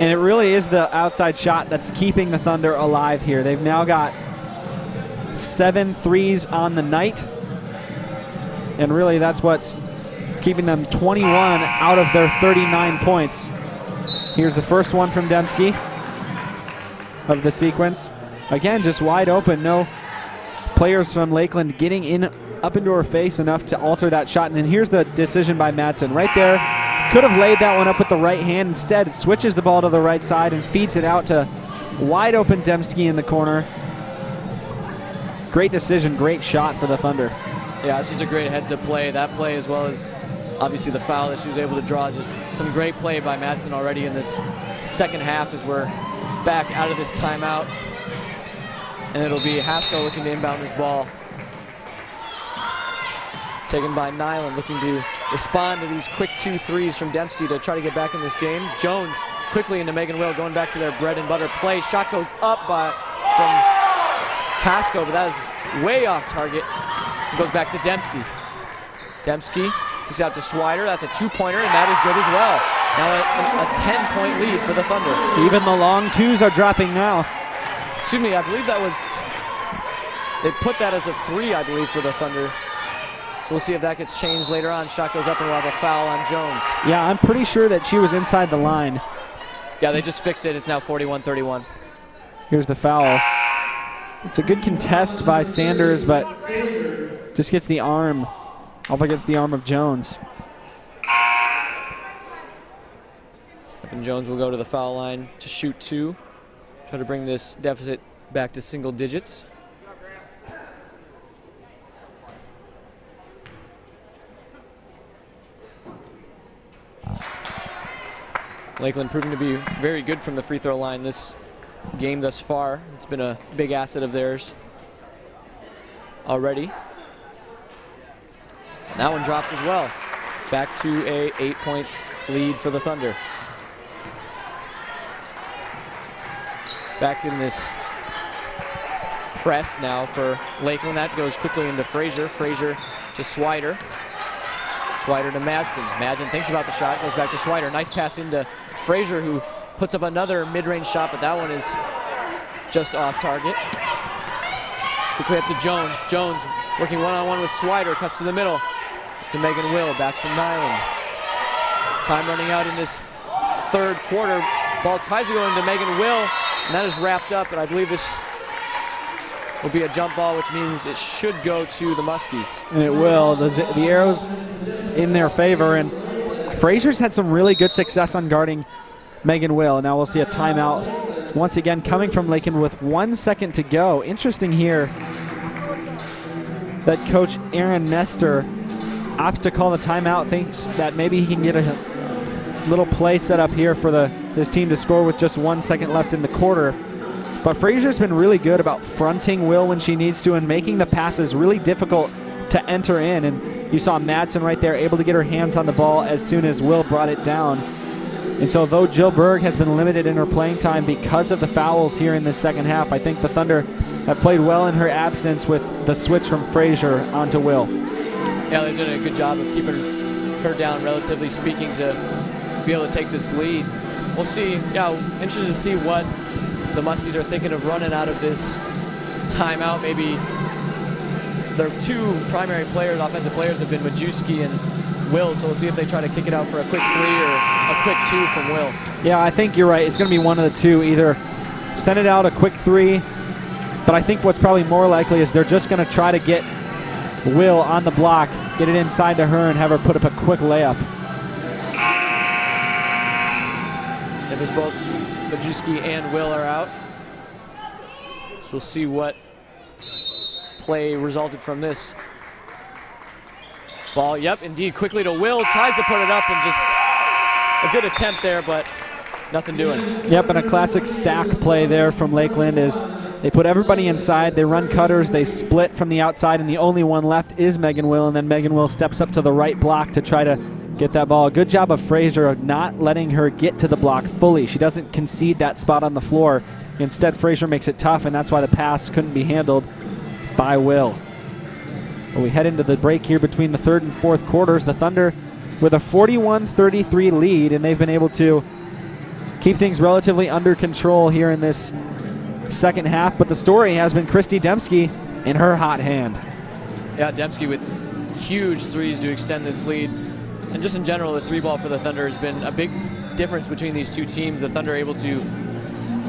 And it really is the outside shot that's keeping the Thunder alive here. They've now got 7 3s on the night. And really that's what's keeping them 21 out of their 39 points. Here's the first one from Dembski of the sequence. Again, just wide open. No players from Lakeland getting in up into her face enough to alter that shot. And then here's the decision by Madsen. Right there, could have laid that one up with the right hand. Instead, it switches the ball to the right side and feeds it out to wide open Dembski in the corner. Great decision, great shot for the Thunder. Yeah, it's just a great heads-up play. That play, as well as obviously the foul that she was able to draw. Just some great play by Madsen already in this second half as we're back out of this timeout. And it'll be Haskell looking to inbound this ball. Taken by Nyland, looking to respond to these quick 2 3s from Dembski to try to get back in this game. Jones quickly into Megan Will, going back to their bread and butter play. Shot goes up from Haskell, but that is way off target. It goes back to Dembski. Dembski kicks out to Swider. That's a 2-pointer, and that is good as well. Now a 10-point lead for the Thunder. Even the long 2s are dropping now. Excuse me, I believe that was, they put that as a 3, I believe, for the Thunder. So we'll see if that gets changed later on. Shot goes up and we'll have a foul on Jones. Yeah, I'm pretty sure that she was inside the line. Yeah, they just fixed it. It's now 41-31. Here's the foul. It's a good contest by Sanders, but just gets the arm up against the arm of Jones. And Jones will go to the foul line to shoot 2. Try to bring this deficit back to single digits. Lakeland proving to be very good from the free throw line this game thus far. It's been a big asset of theirs already. And that one drops as well. Back to a 8-point lead for the Thunder. Back in this press now for Lakeland. That goes quickly into Frazier. Frazier to Swider. Swider to Madsen. Madsen thinks about the shot, goes back to Swider. Nice pass into Frazier, who puts up another mid-range shot, but that one is just off target. Quickly up to Jones. Jones working one-on-one with Swider, cuts to the middle. To Megan Will, back to Nyland. Time running out in this third quarter. Ball tries to go into Megan Will, and that is wrapped up, and I believe this will be a jump ball, which means it should go to the Muskies. And it will. The arrow's in their favor, and Frazier's had some really good success on guarding Megan Will. Now we'll see a timeout once again coming from Lakeland with 1 second to go. Interesting here that Coach Aaron Nestor opts to call the timeout, thinks that maybe he can get a little play set up here for his team to score with just 1 second left in the quarter. But Frazier's been really good about fronting Will when she needs to and making the passes really difficult to enter in. And you saw Madsen right there able to get her hands on the ball as soon as Will brought it down. And so though Jill Berg has been limited in her playing time because of the fouls here in the second half, I think the Thunder have played well in her absence with the switch from Frazier onto Will. Yeah, they've done a good job of keeping her down, relatively speaking, to be able to take this lead. We'll see. Yeah, interested to see what the Muskies are thinking of running out of this timeout. Maybe their two primary players, offensive players, have been Majewski and Will, so we'll see if they try to kick it out for a quick 3 or a quick 2 from Will. Yeah, I think you're right. It's going to be one of the two. Either send it out a quick 3, but I think what's probably more likely is they're just going to try to get Will on the block, get it inside to her, and have her put up a quick layup. It was both Majewski and Will are out. So we'll see what play resulted from this. Ball, yep, indeed, quickly to Will, tries to put it up, and just a good attempt there, but nothing doing. Yep, and a classic stack play there from Lakeland is they put everybody inside, they run cutters, they split from the outside, and the only one left is Megan Will, and then Megan Will steps up to the right block to try to get that ball. Good job of Frazier of not letting her get to the block fully. She doesn't concede that spot on the floor. Instead, Frazier makes it tough, and that's why the pass couldn't be handled by Will. Well, we head into the break here between the third and fourth quarters. The Thunder with a 41-33 lead, and they've been able to keep things relatively under control here in this second half. But the story has been Christy Dembski in her hot hand. Yeah, Dembski with huge threes to extend this lead. And just in general, the three ball for the Thunder has been a big difference between these two teams. The Thunder are able to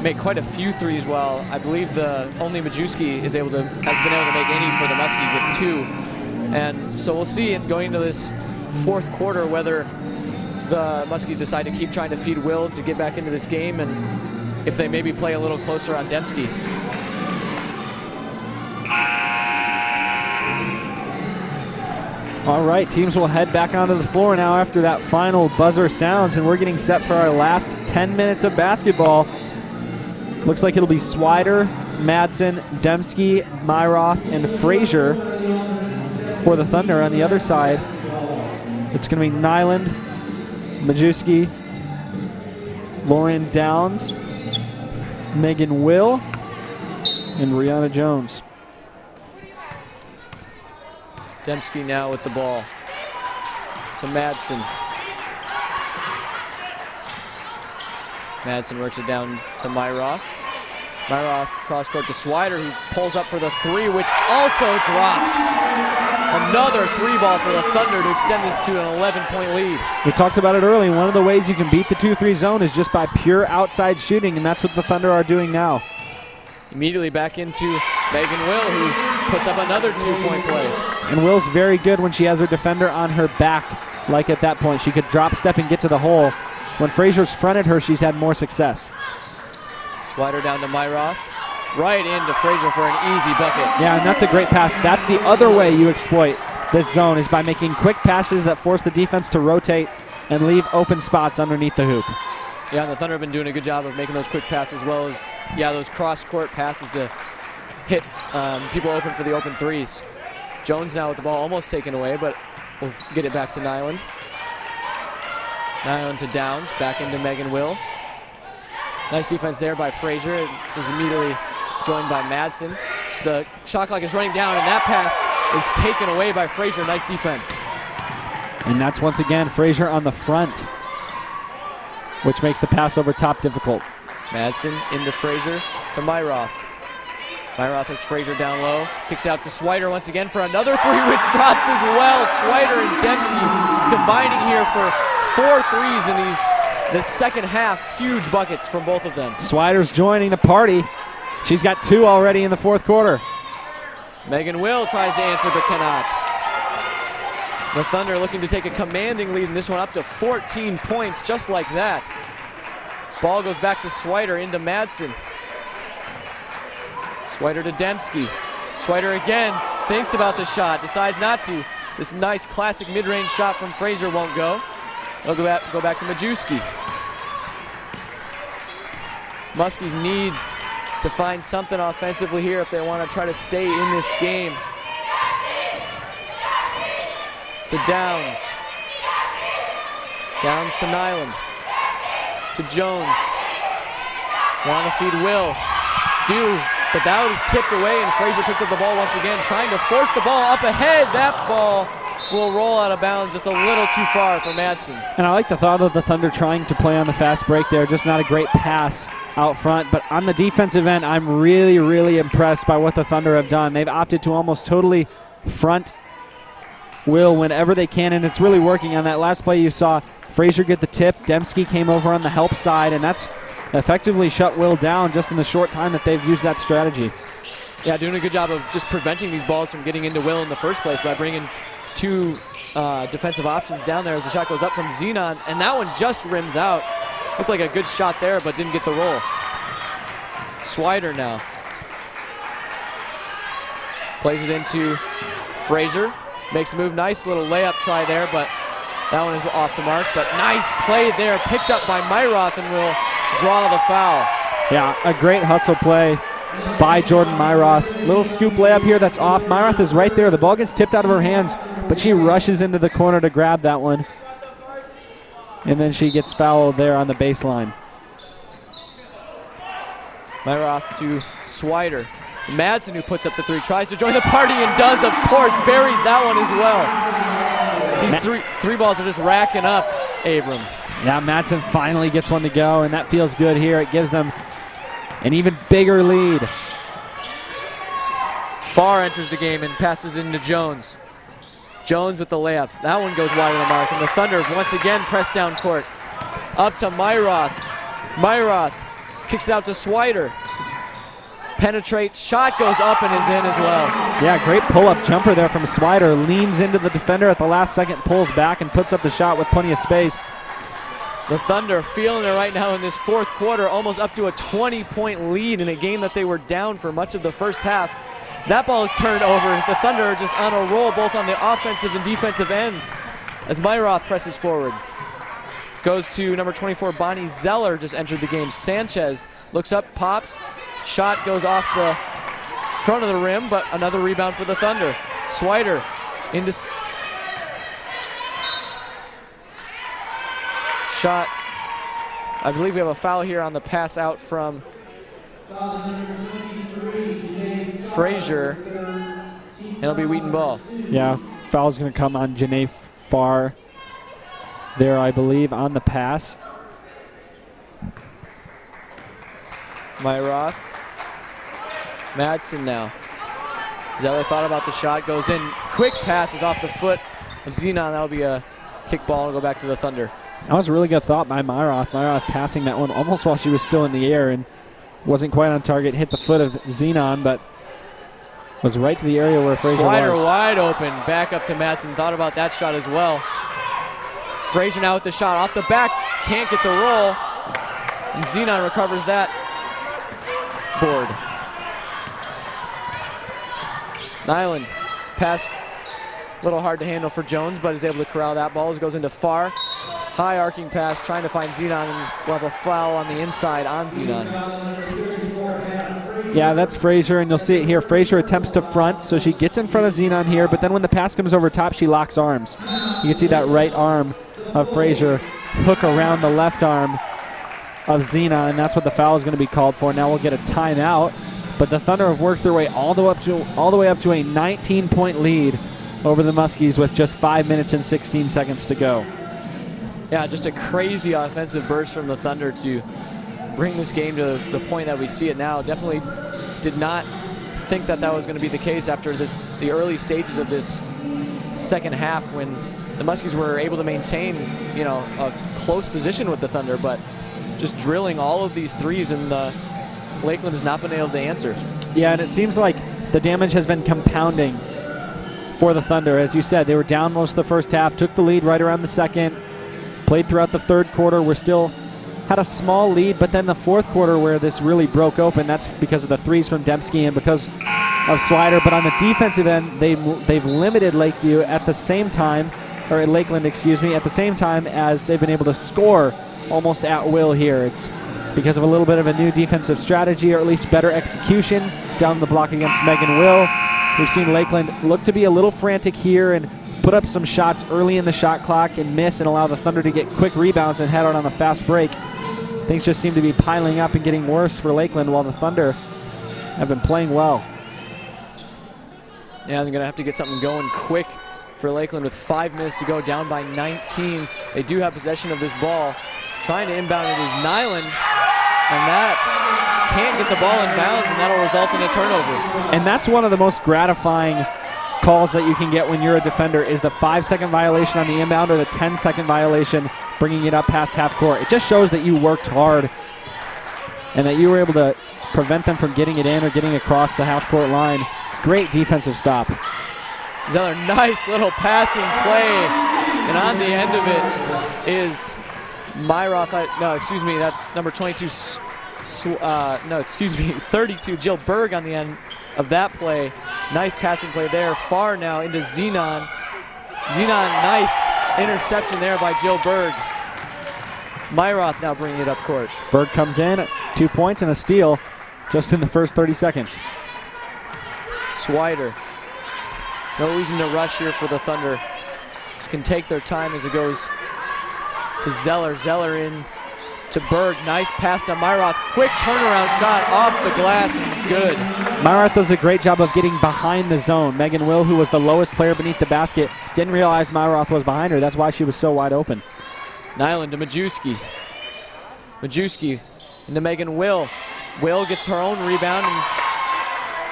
make quite a few threes, while I believe the only Majewski has been able to make any for the Muskies with 2. And so we'll see going into this fourth quarter whether the Muskies decide to keep trying to feed Will to get back into this game, and if they maybe play a little closer on Dembski. All right, teams will head back onto the floor now after that final buzzer sounds, and we're getting set for our last 10 minutes of basketball. Looks like it'll be Swider, Madsen, Dembski, Myroth, and Frazier for the Thunder. On the other side, it's going to be Nyland, Majewski, Lauren Downs, Megan Will, and Brianna Jones. Dembski now with the ball to Madsen. Madsen works it down to Myroth. Myroth cross court to Swider, who pulls up for the 3, which also drops. Another 3 ball for the Thunder to extend this to an 11-point lead. We talked about it early. One of the ways you can beat the 2-3 zone is just by pure outside shooting, and that's what the Thunder are doing now. Immediately back into Megan Will, who puts up another 2-point play. And Will's very good when she has her defender on her back, like at that point. She could drop step and get to the hole. When Frazier's fronted her, she's had more success. Swider down to Myroth. Right into Frazier for an easy bucket. Yeah, and that's a great pass. That's the other way you exploit this zone, is by making quick passes that force the defense to rotate and leave open spots underneath the hoop. Yeah, and the Thunder have been doing a good job of making those quick passes, as well as, those cross-court passes to hit people open for the open threes. Jones now with the ball almost taken away, but we'll get it back to Nyland. Nyland to Downs, back into Megan Will. Nice defense there by Frazier. It is immediately joined by Madsen. The shot clock is running down, and that pass is taken away by Frazier. Nice defense. And that's once again Frazier on the front, which makes the pass over top difficult. Madsen into Frazier to Myroth. Myroth hits Frazier down low, kicks out to Swider once again for another 3, which drops as well. Swider and Dembski combining here for 4 threes in the second half. Huge buckets from both of them. Swider's joining the party. She's got 2 already in the fourth quarter. Megan Will tries to answer but cannot. The Thunder looking to take a commanding lead in this one, up to 14 points just like that. Ball goes back to Swider into Madsen. Swider to Dembski. Swider again thinks about the shot, decides not to. This nice classic mid-range shot from Frazier won't go. They'll go back to Majewski. Muskies need to find something offensively here if they want to try to stay in this game. To Downs. Downs to Nyland. To Jones. Want to feed Will. But that was tipped away, and Frazier picks up the ball once again, trying to force the ball up ahead. That ball will roll out of bounds just a little too far for Madsen. And I like the thought of the Thunder trying to play on the fast break there. Just not a great pass out front. But on the defensive end, I'm really, really impressed by what the Thunder have done. They've opted to almost totally front Will whenever they can, and it's really working. On that last play, you saw Frazier get the tip. Dembski came over on the help side, and that's effectively shut Will down just in the short time that they've used that strategy. Yeah, doing a good job of just preventing these balls from getting into Will in the first place by bringing two defensive options down there as the shot goes up from Zenon, and that one just rims out. Looked like a good shot there, but didn't get the roll. Swider now. Plays it into Frazier. Makes a move, nice little layup try there, but that one is off the mark. But nice play there, picked up by Myroth, and will draw the foul. Yeah, a great hustle play by Jordan Myroth. Little scoop layup here that's off. Myroth is right there. The ball gets tipped out of her hands, but she rushes into the corner to grab that one. And then she gets fouled there on the baseline. Myroth to Swider. Madsen, who puts up the three, tries to join the party and does, of course, buries that one as well. These three balls are just racking up, Abram. Yeah, Madsen finally gets one to go, and that feels good here. It gives them an even bigger lead. Farr enters the game and passes into Jones. Jones with the layup. That one goes wide of the mark, and the Thunder once again press down court. Up to Myroth. Myroth kicks it out to Swider. Penetrates, shot goes up and is in as well. Yeah, great pull-up jumper there from Swider. Leans into the defender at the last second, pulls back and puts up the shot with plenty of space. The Thunder feeling it right now in this fourth quarter, almost up to a 20-point lead in a game that they were down for much of the first half. That ball is turned over. The Thunder are just on a roll both on the offensive and defensive ends as Myroth presses forward. Goes to number 24, Bonnie Zeller just entered the game. Sanchez looks up, pops. Shot goes off the front of the rim, but another rebound for the Thunder. Swider into shot. I believe we have a foul here on the pass out from Frazier. It'll be Wheaton ball. Yeah, foul's going to come on Janae Farr there, I believe, on the pass. Myroth. Madsen now. Zeller thought about the shot, goes in. Quick pass is off the foot of Zenon. That'll be a kick ball and go back to the Thunder. That was a really good thought by Myroth. Myroth passing that one almost while she was still in the air and wasn't quite on target. Hit the foot of Zenon, but was right to the area where Frazier Swider was. wide open. Back up to Madsen. Thought about that shot as well. Frazier now with the shot off the back. Can't get the roll. And Zenon recovers that board. Nyland pass, a little hard to handle for Jones, but is able to corral that ball. It goes into Farr. High arcing pass, trying to find Zenon, and we'll have a foul on the inside on Zenon. Yeah, that's Frazier, and you'll see it here. Frazier attempts to front, so she gets in front of Zenon here, but then when the pass comes over top, she locks arms. You can see that right arm of Frazier hook around the left arm of Zenon, and that's what the foul is going to be called for. Now we'll get a timeout. But the Thunder have worked their way all the way up to a 19-point lead over the Muskies with just 5 minutes and 16 seconds to go. Yeah, just a crazy offensive burst from the Thunder to bring this game to the point that we see it now. Definitely did not think that was going to be the case after the early stages of this second half when the Muskies were able to maintain, a close position with the Thunder, but just drilling all of these threes, and Lakeland has not been able to answer. Yeah, and it seems like the damage has been compounding for the Thunder. As you said, they were down most of the first half, took the lead right around the second, played throughout the third quarter. We're still had a small lead, but then the fourth quarter where this really broke open, that's because of the threes from Dembski and because of Swider. But on the defensive end, they've limited Lakeview at the same time, or Lakeland, excuse me, at the same time as they've been able to score almost at will here. It's because of a little bit of a new defensive strategy, or at least better execution down the block against Megan Will. We've seen Lakeland look to be a little frantic here and put up some shots early in the shot clock and miss and allow the Thunder to get quick rebounds and head out on a fast break. Things just seem to be piling up and getting worse for Lakeland while the Thunder have been playing well. Yeah, they're going to have to get something going quick for Lakeland with 5 minutes to go, down by 19. They do have possession of this ball. Trying to inbound it is Nyland, and that can't get the ball in bounds, and that'll result in a turnover. And that's one of the most gratifying calls that you can get when you're a defender, is the 5-second violation on the inbound or the 10-second violation bringing it up past half court. It just shows that you worked hard and that you were able to prevent them from getting it in or getting across the half court line. Great defensive stop. Zeller, nice little passing play, and on the end of it is Myroth, that's number 22, 32, Jill Berg on the end of that play. Nice passing play there, far now into Zenon. Zenon, nice interception there by Jill Berg. Myroth now bringing it up court. Berg comes in, 2 points and a steal just in the first 30 seconds. Swider. No reason to rush here for the Thunder. Just can take their time as it goes to Zeller. Zeller in to Berg. Nice pass to Myroth. Quick turnaround shot off the glass and good. Myroth does a great job of getting behind the zone. Megan Will, who was the lowest player beneath the basket, didn't realize Myroth was behind her. That's why she was so wide open. Nyland to Majewski. Majewski into Megan Will. Will gets her own rebound and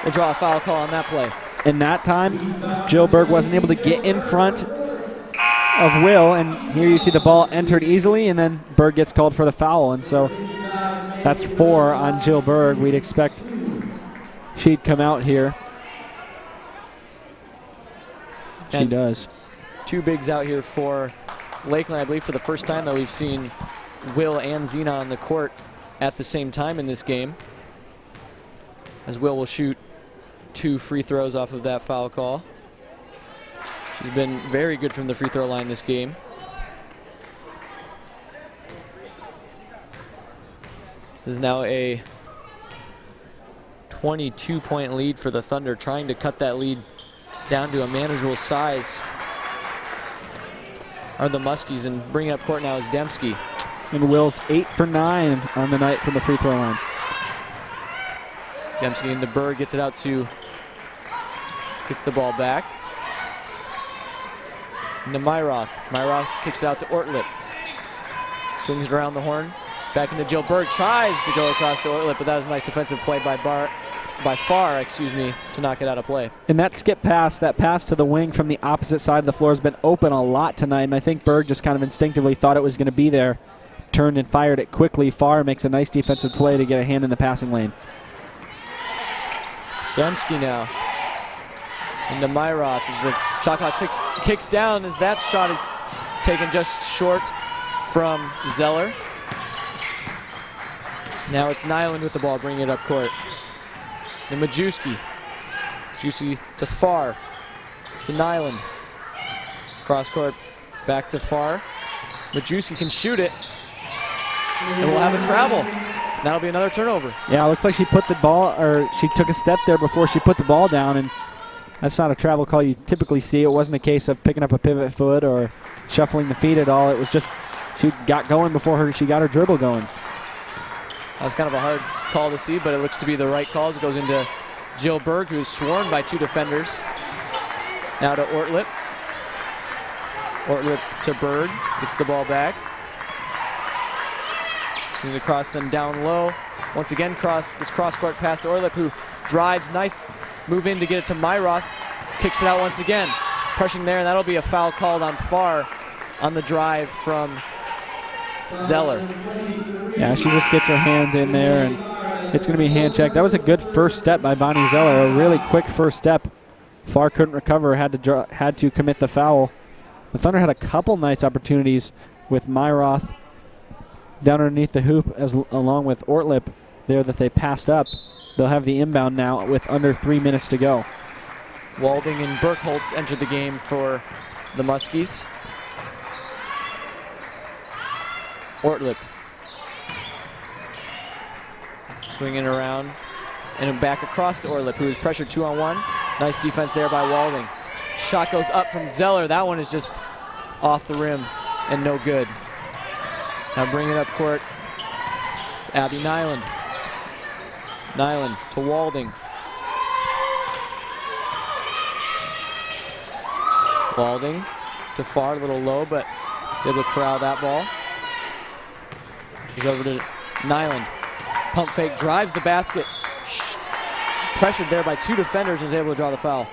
will draw a foul call on that play. In that time, Jill Berg wasn't able to get in front of Will, and here you see the ball entered easily, and then Berg gets called for the foul, and so that's 4 on Jill Berg. We'd expect she'd come out here. She does. 2 bigs out here for Lakeland. I believe for the first time that we've seen Will and Zena on the court at the same time in this game, as Will will shoot 2 free throws off of that foul call. She's been very good from the free throw line this game. This is now a 22-point lead for the Thunder, trying to cut that lead down to a manageable size are the Muskies, and bringing up court now is Dembski. And Will's 8 for 9 on the night from the free throw line. Dembski into Berg, gets it out to, gets the ball back. Into Myroth. Myroth kicks it out to Ortlip. Swings it around the horn. Back into Jill Berg. Tries to go across to Ortlip, but that was a nice defensive play by Farr, to knock it out of play. And that skip pass, that pass to the wing from the opposite side of the floor has been open a lot tonight, and I think Berg just kind of instinctively thought it was going to be there. Turned and fired it quickly. Farr makes a nice defensive play to get a hand in the passing lane. Dembski now into Myroth as the shot clock kicks down, as that shot is taken just short from Zeller. Now it's Nyland with the ball, bringing it up court. And Majewski. Majewski to Farr. To Nyland. Cross court, back to Farr. Majewski can shoot it. And we'll have a travel. That'll be another turnover. Yeah, it looks like she put the ball, or she took a step there before she put the ball down, and that's not a travel call you typically see. It wasn't a case of picking up a pivot foot or shuffling the feet at all. It was just she got going before she got her dribble going. That was kind of a hard call to see, but it looks to be the right call as it goes into Jill Berg, who is swarmed by 2 defenders. Now to Ortlip. Ortlip to Berg, gets the ball back. Swing across, then down low. Once again, this cross-court pass to Ortlip, who drives. Nice move in to get it to Myroth. Kicks it out once again. Pushing there, and that'll be a foul called on Farr on the drive from Zeller. Yeah, she just gets her hand in there, and it's going to be a hand check. That was a good first step by Bonnie Zeller, a really quick first step. Farr couldn't recover, had to commit the foul. The Thunder had a couple nice opportunities with Myroth down underneath the hoop along with Ortlip there that they passed up. They'll have the inbound now with under 3 minutes to go. Walding and Burkholtz entered the game for the Muskies. Ortlip swinging around and back across to Ortlip, who is pressured 2-on-1. Nice defense there by Walding. Shot goes up from Zeller. That one is just off the rim and no good. Now bring it up court. It's Abby Nyland. Nyland to Walding. Walding to Farr, a little low, but able to corral that ball. Goes over to Nyland. Pump fake, drives the basket. Pressured there by 2 defenders and is able to draw the foul.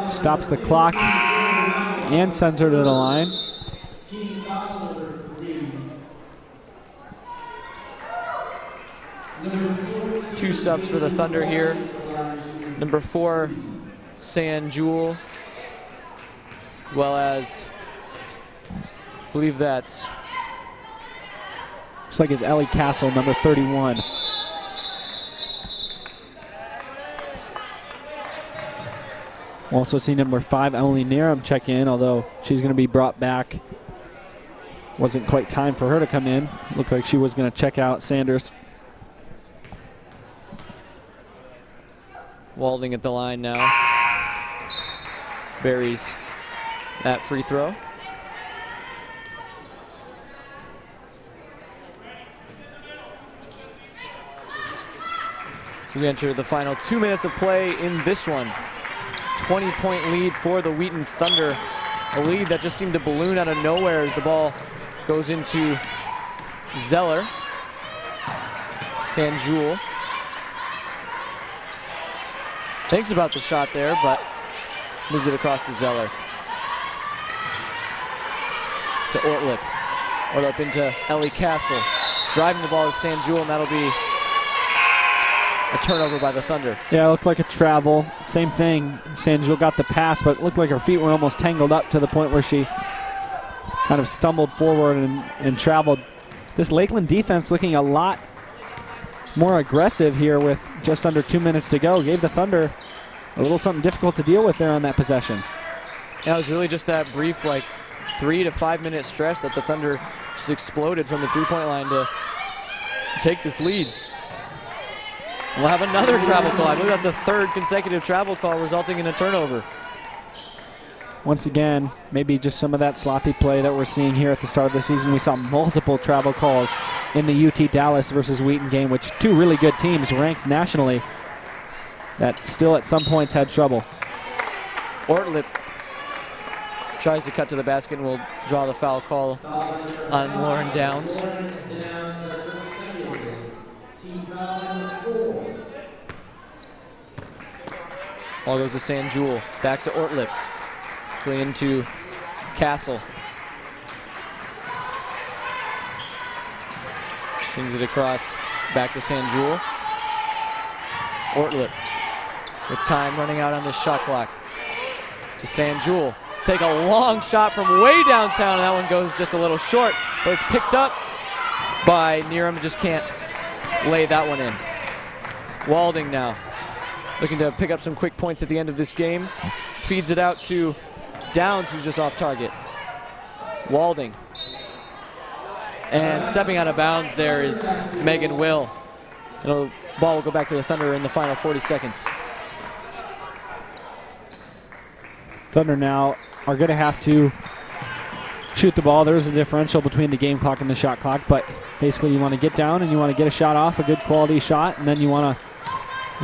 Stops the clock and sends her to the line. Two subs for the Thunder here. Number 4, San Jewel, as well as, I believe that's, looks like it's Ellie Castle, number 31. We'll also see number 5, Emily Nerum, check in, although she's going to be brought back. Wasn't quite time for her to come in. Looked like she was going to check out Sanders. Walding at the line now. Buries that free throw. So we enter the final 2 minutes of play in this one. 20-point lead for the Wheaton Thunder. A lead that just seemed to balloon out of nowhere as the ball goes into Zeller. San Jewel thinks about the shot there, but moves it across to Zeller. To Ortlip. Ortlip into Ellie Castle. Driving the ball to San Jewel, and that'll be a turnover by the Thunder. Yeah, it looked like a travel. Same thing. San Jewel got the pass, but it looked like her feet were almost tangled up to the point where she kind of stumbled forward and traveled. This Lakeland defense looking a lot more aggressive here with just under 2 minutes to go. Gave the Thunder a little something difficult to deal with there on that possession. Yeah, it was really just that brief, like, 3 to 5 minute stretch that the Thunder just exploded from the three-point line to take this lead. We'll have another travel call. I believe that's the 3rd consecutive travel call resulting in a turnover. Once again, maybe just some of that sloppy play that we're seeing here at the start of the season. We saw multiple travel calls in the UT Dallas versus Wheaton game, which 2 really good teams ranked nationally that still at some points had trouble. Ortlip tries to cut to the basket and will draw the foul call on Lauren Downs. Ball goes to San Jewel. Back to Ortlip. Into Castle. Swings it across. Back to San Jewel. Ortlip with time running out on the shot clock. To San Jewel. Take a long shot from way downtown. That one goes just a little short, but it's picked up by Nerum. Just can't lay that one in. Walding now looking to pick up some quick points at the end of this game. Feeds it out to Downs, who's just off target. Walding. And stepping out of bounds there is Megan Will. And the ball will go back to the Thunder in the final 40 seconds. Thunder now are going to have to shoot the ball. There's a differential between the game clock and the shot clock, but basically you want to get down and you want to get a shot off, a good quality shot, and then you want to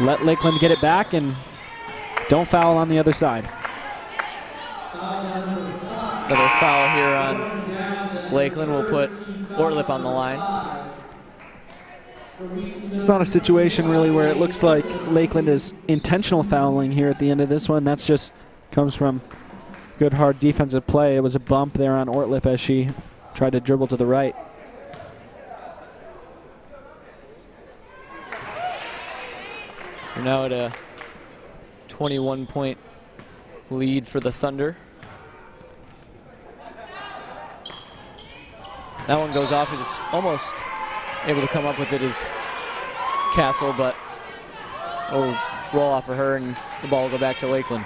let Lakeland get it back and don't foul on the other side. Another foul here on Lakeland will put Ortlip on the line. It's not a situation really where it looks like Lakeland is intentional fouling here at the end of this one. That's just comes from good hard defensive play. It was a bump there on Ortlip as she tried to dribble to the right. We're now at a 21-point lead for the Thunder. That one goes off. He's almost able to come up with it as Castle, but will roll off for her, and the ball will go back to Lakeland.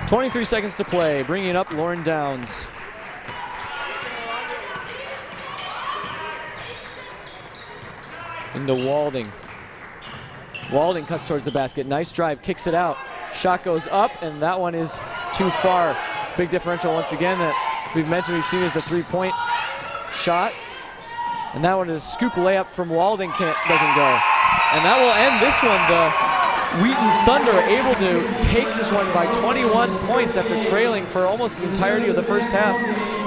23 seconds to play, bringing it up Lauren Downs. Into Walding. Walding cuts towards the basket. Nice drive, kicks it out. Shot goes up, and that one is too far. Big differential once again that we've mentioned we've seen is the three-point shot. And that one is a scoop layup from Walding, doesn't go. And that will end this one. The Wheaton Thunder able to take this one by 21 points after trailing for almost the entirety of the first half.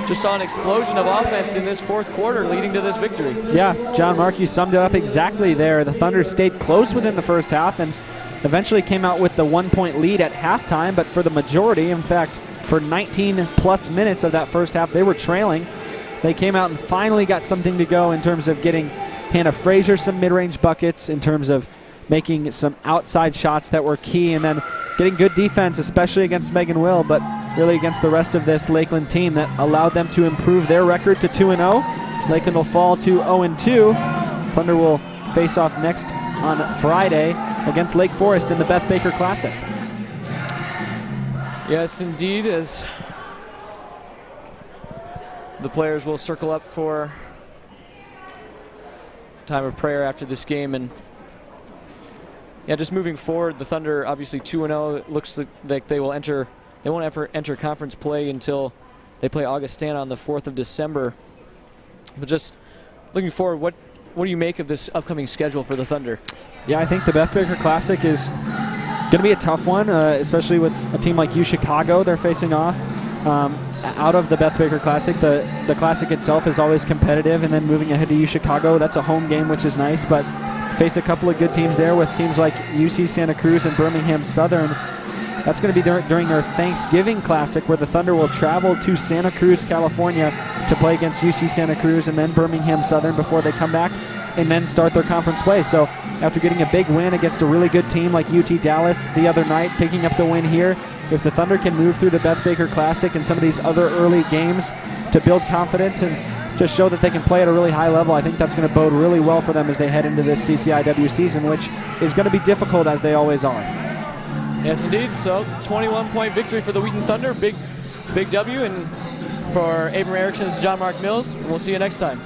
Just saw an explosion of offense in this fourth quarter leading to this victory. Yeah, John Mark, you summed it up exactly there. The Thunder stayed close within the first half and eventually came out with the 1-point lead at halftime, but for the majority, in fact, for 19 plus minutes of that first half, they were trailing. They came out and finally got something to go in terms of getting Hannah Frazier some mid-range buckets, in terms of making some outside shots that were key, and then getting good defense, especially against Megan Will, but really against the rest of this Lakeland team that allowed them to improve their record to 2-0. Lakeland will fall to 0-2. Thunder will face off next on Friday against Lake Forest in the Beth Baker Classic. Yes, indeed, as the players will circle up for time of prayer after this game. And yeah, just moving forward, the Thunder obviously 2-0. It looks like they won't ever enter conference play until they play Augustana on the 4th of December. But just looking forward, what do you make of this upcoming schedule for the Thunder? Yeah, I think the Beth Baker Classic is going to be a tough one, especially with a team like UChicago they're facing off. Out of the Beth Baker Classic, the Classic itself is always competitive, and then moving ahead to UChicago, that's a home game, which is nice, but face a couple of good teams there with teams like UC Santa Cruz and Birmingham Southern. That's going to be during their Thanksgiving Classic, where the Thunder will travel to Santa Cruz, California to play against UC Santa Cruz and then Birmingham Southern before they come back and then start their conference play. So after getting a big win against a really good team like UT Dallas the other night, picking up the win here, if the Thunder can move through the Beth Baker Classic and some of these other early games to build confidence and just show that they can play at a really high level, I think that's going to bode really well for them as they head into this CCIW season, which is going to be difficult as they always are. Yes, indeed. So 21-point victory for the Wheaton Thunder. Big W. And for Abram Erickson, this is John Mark Mills. We'll see you next time.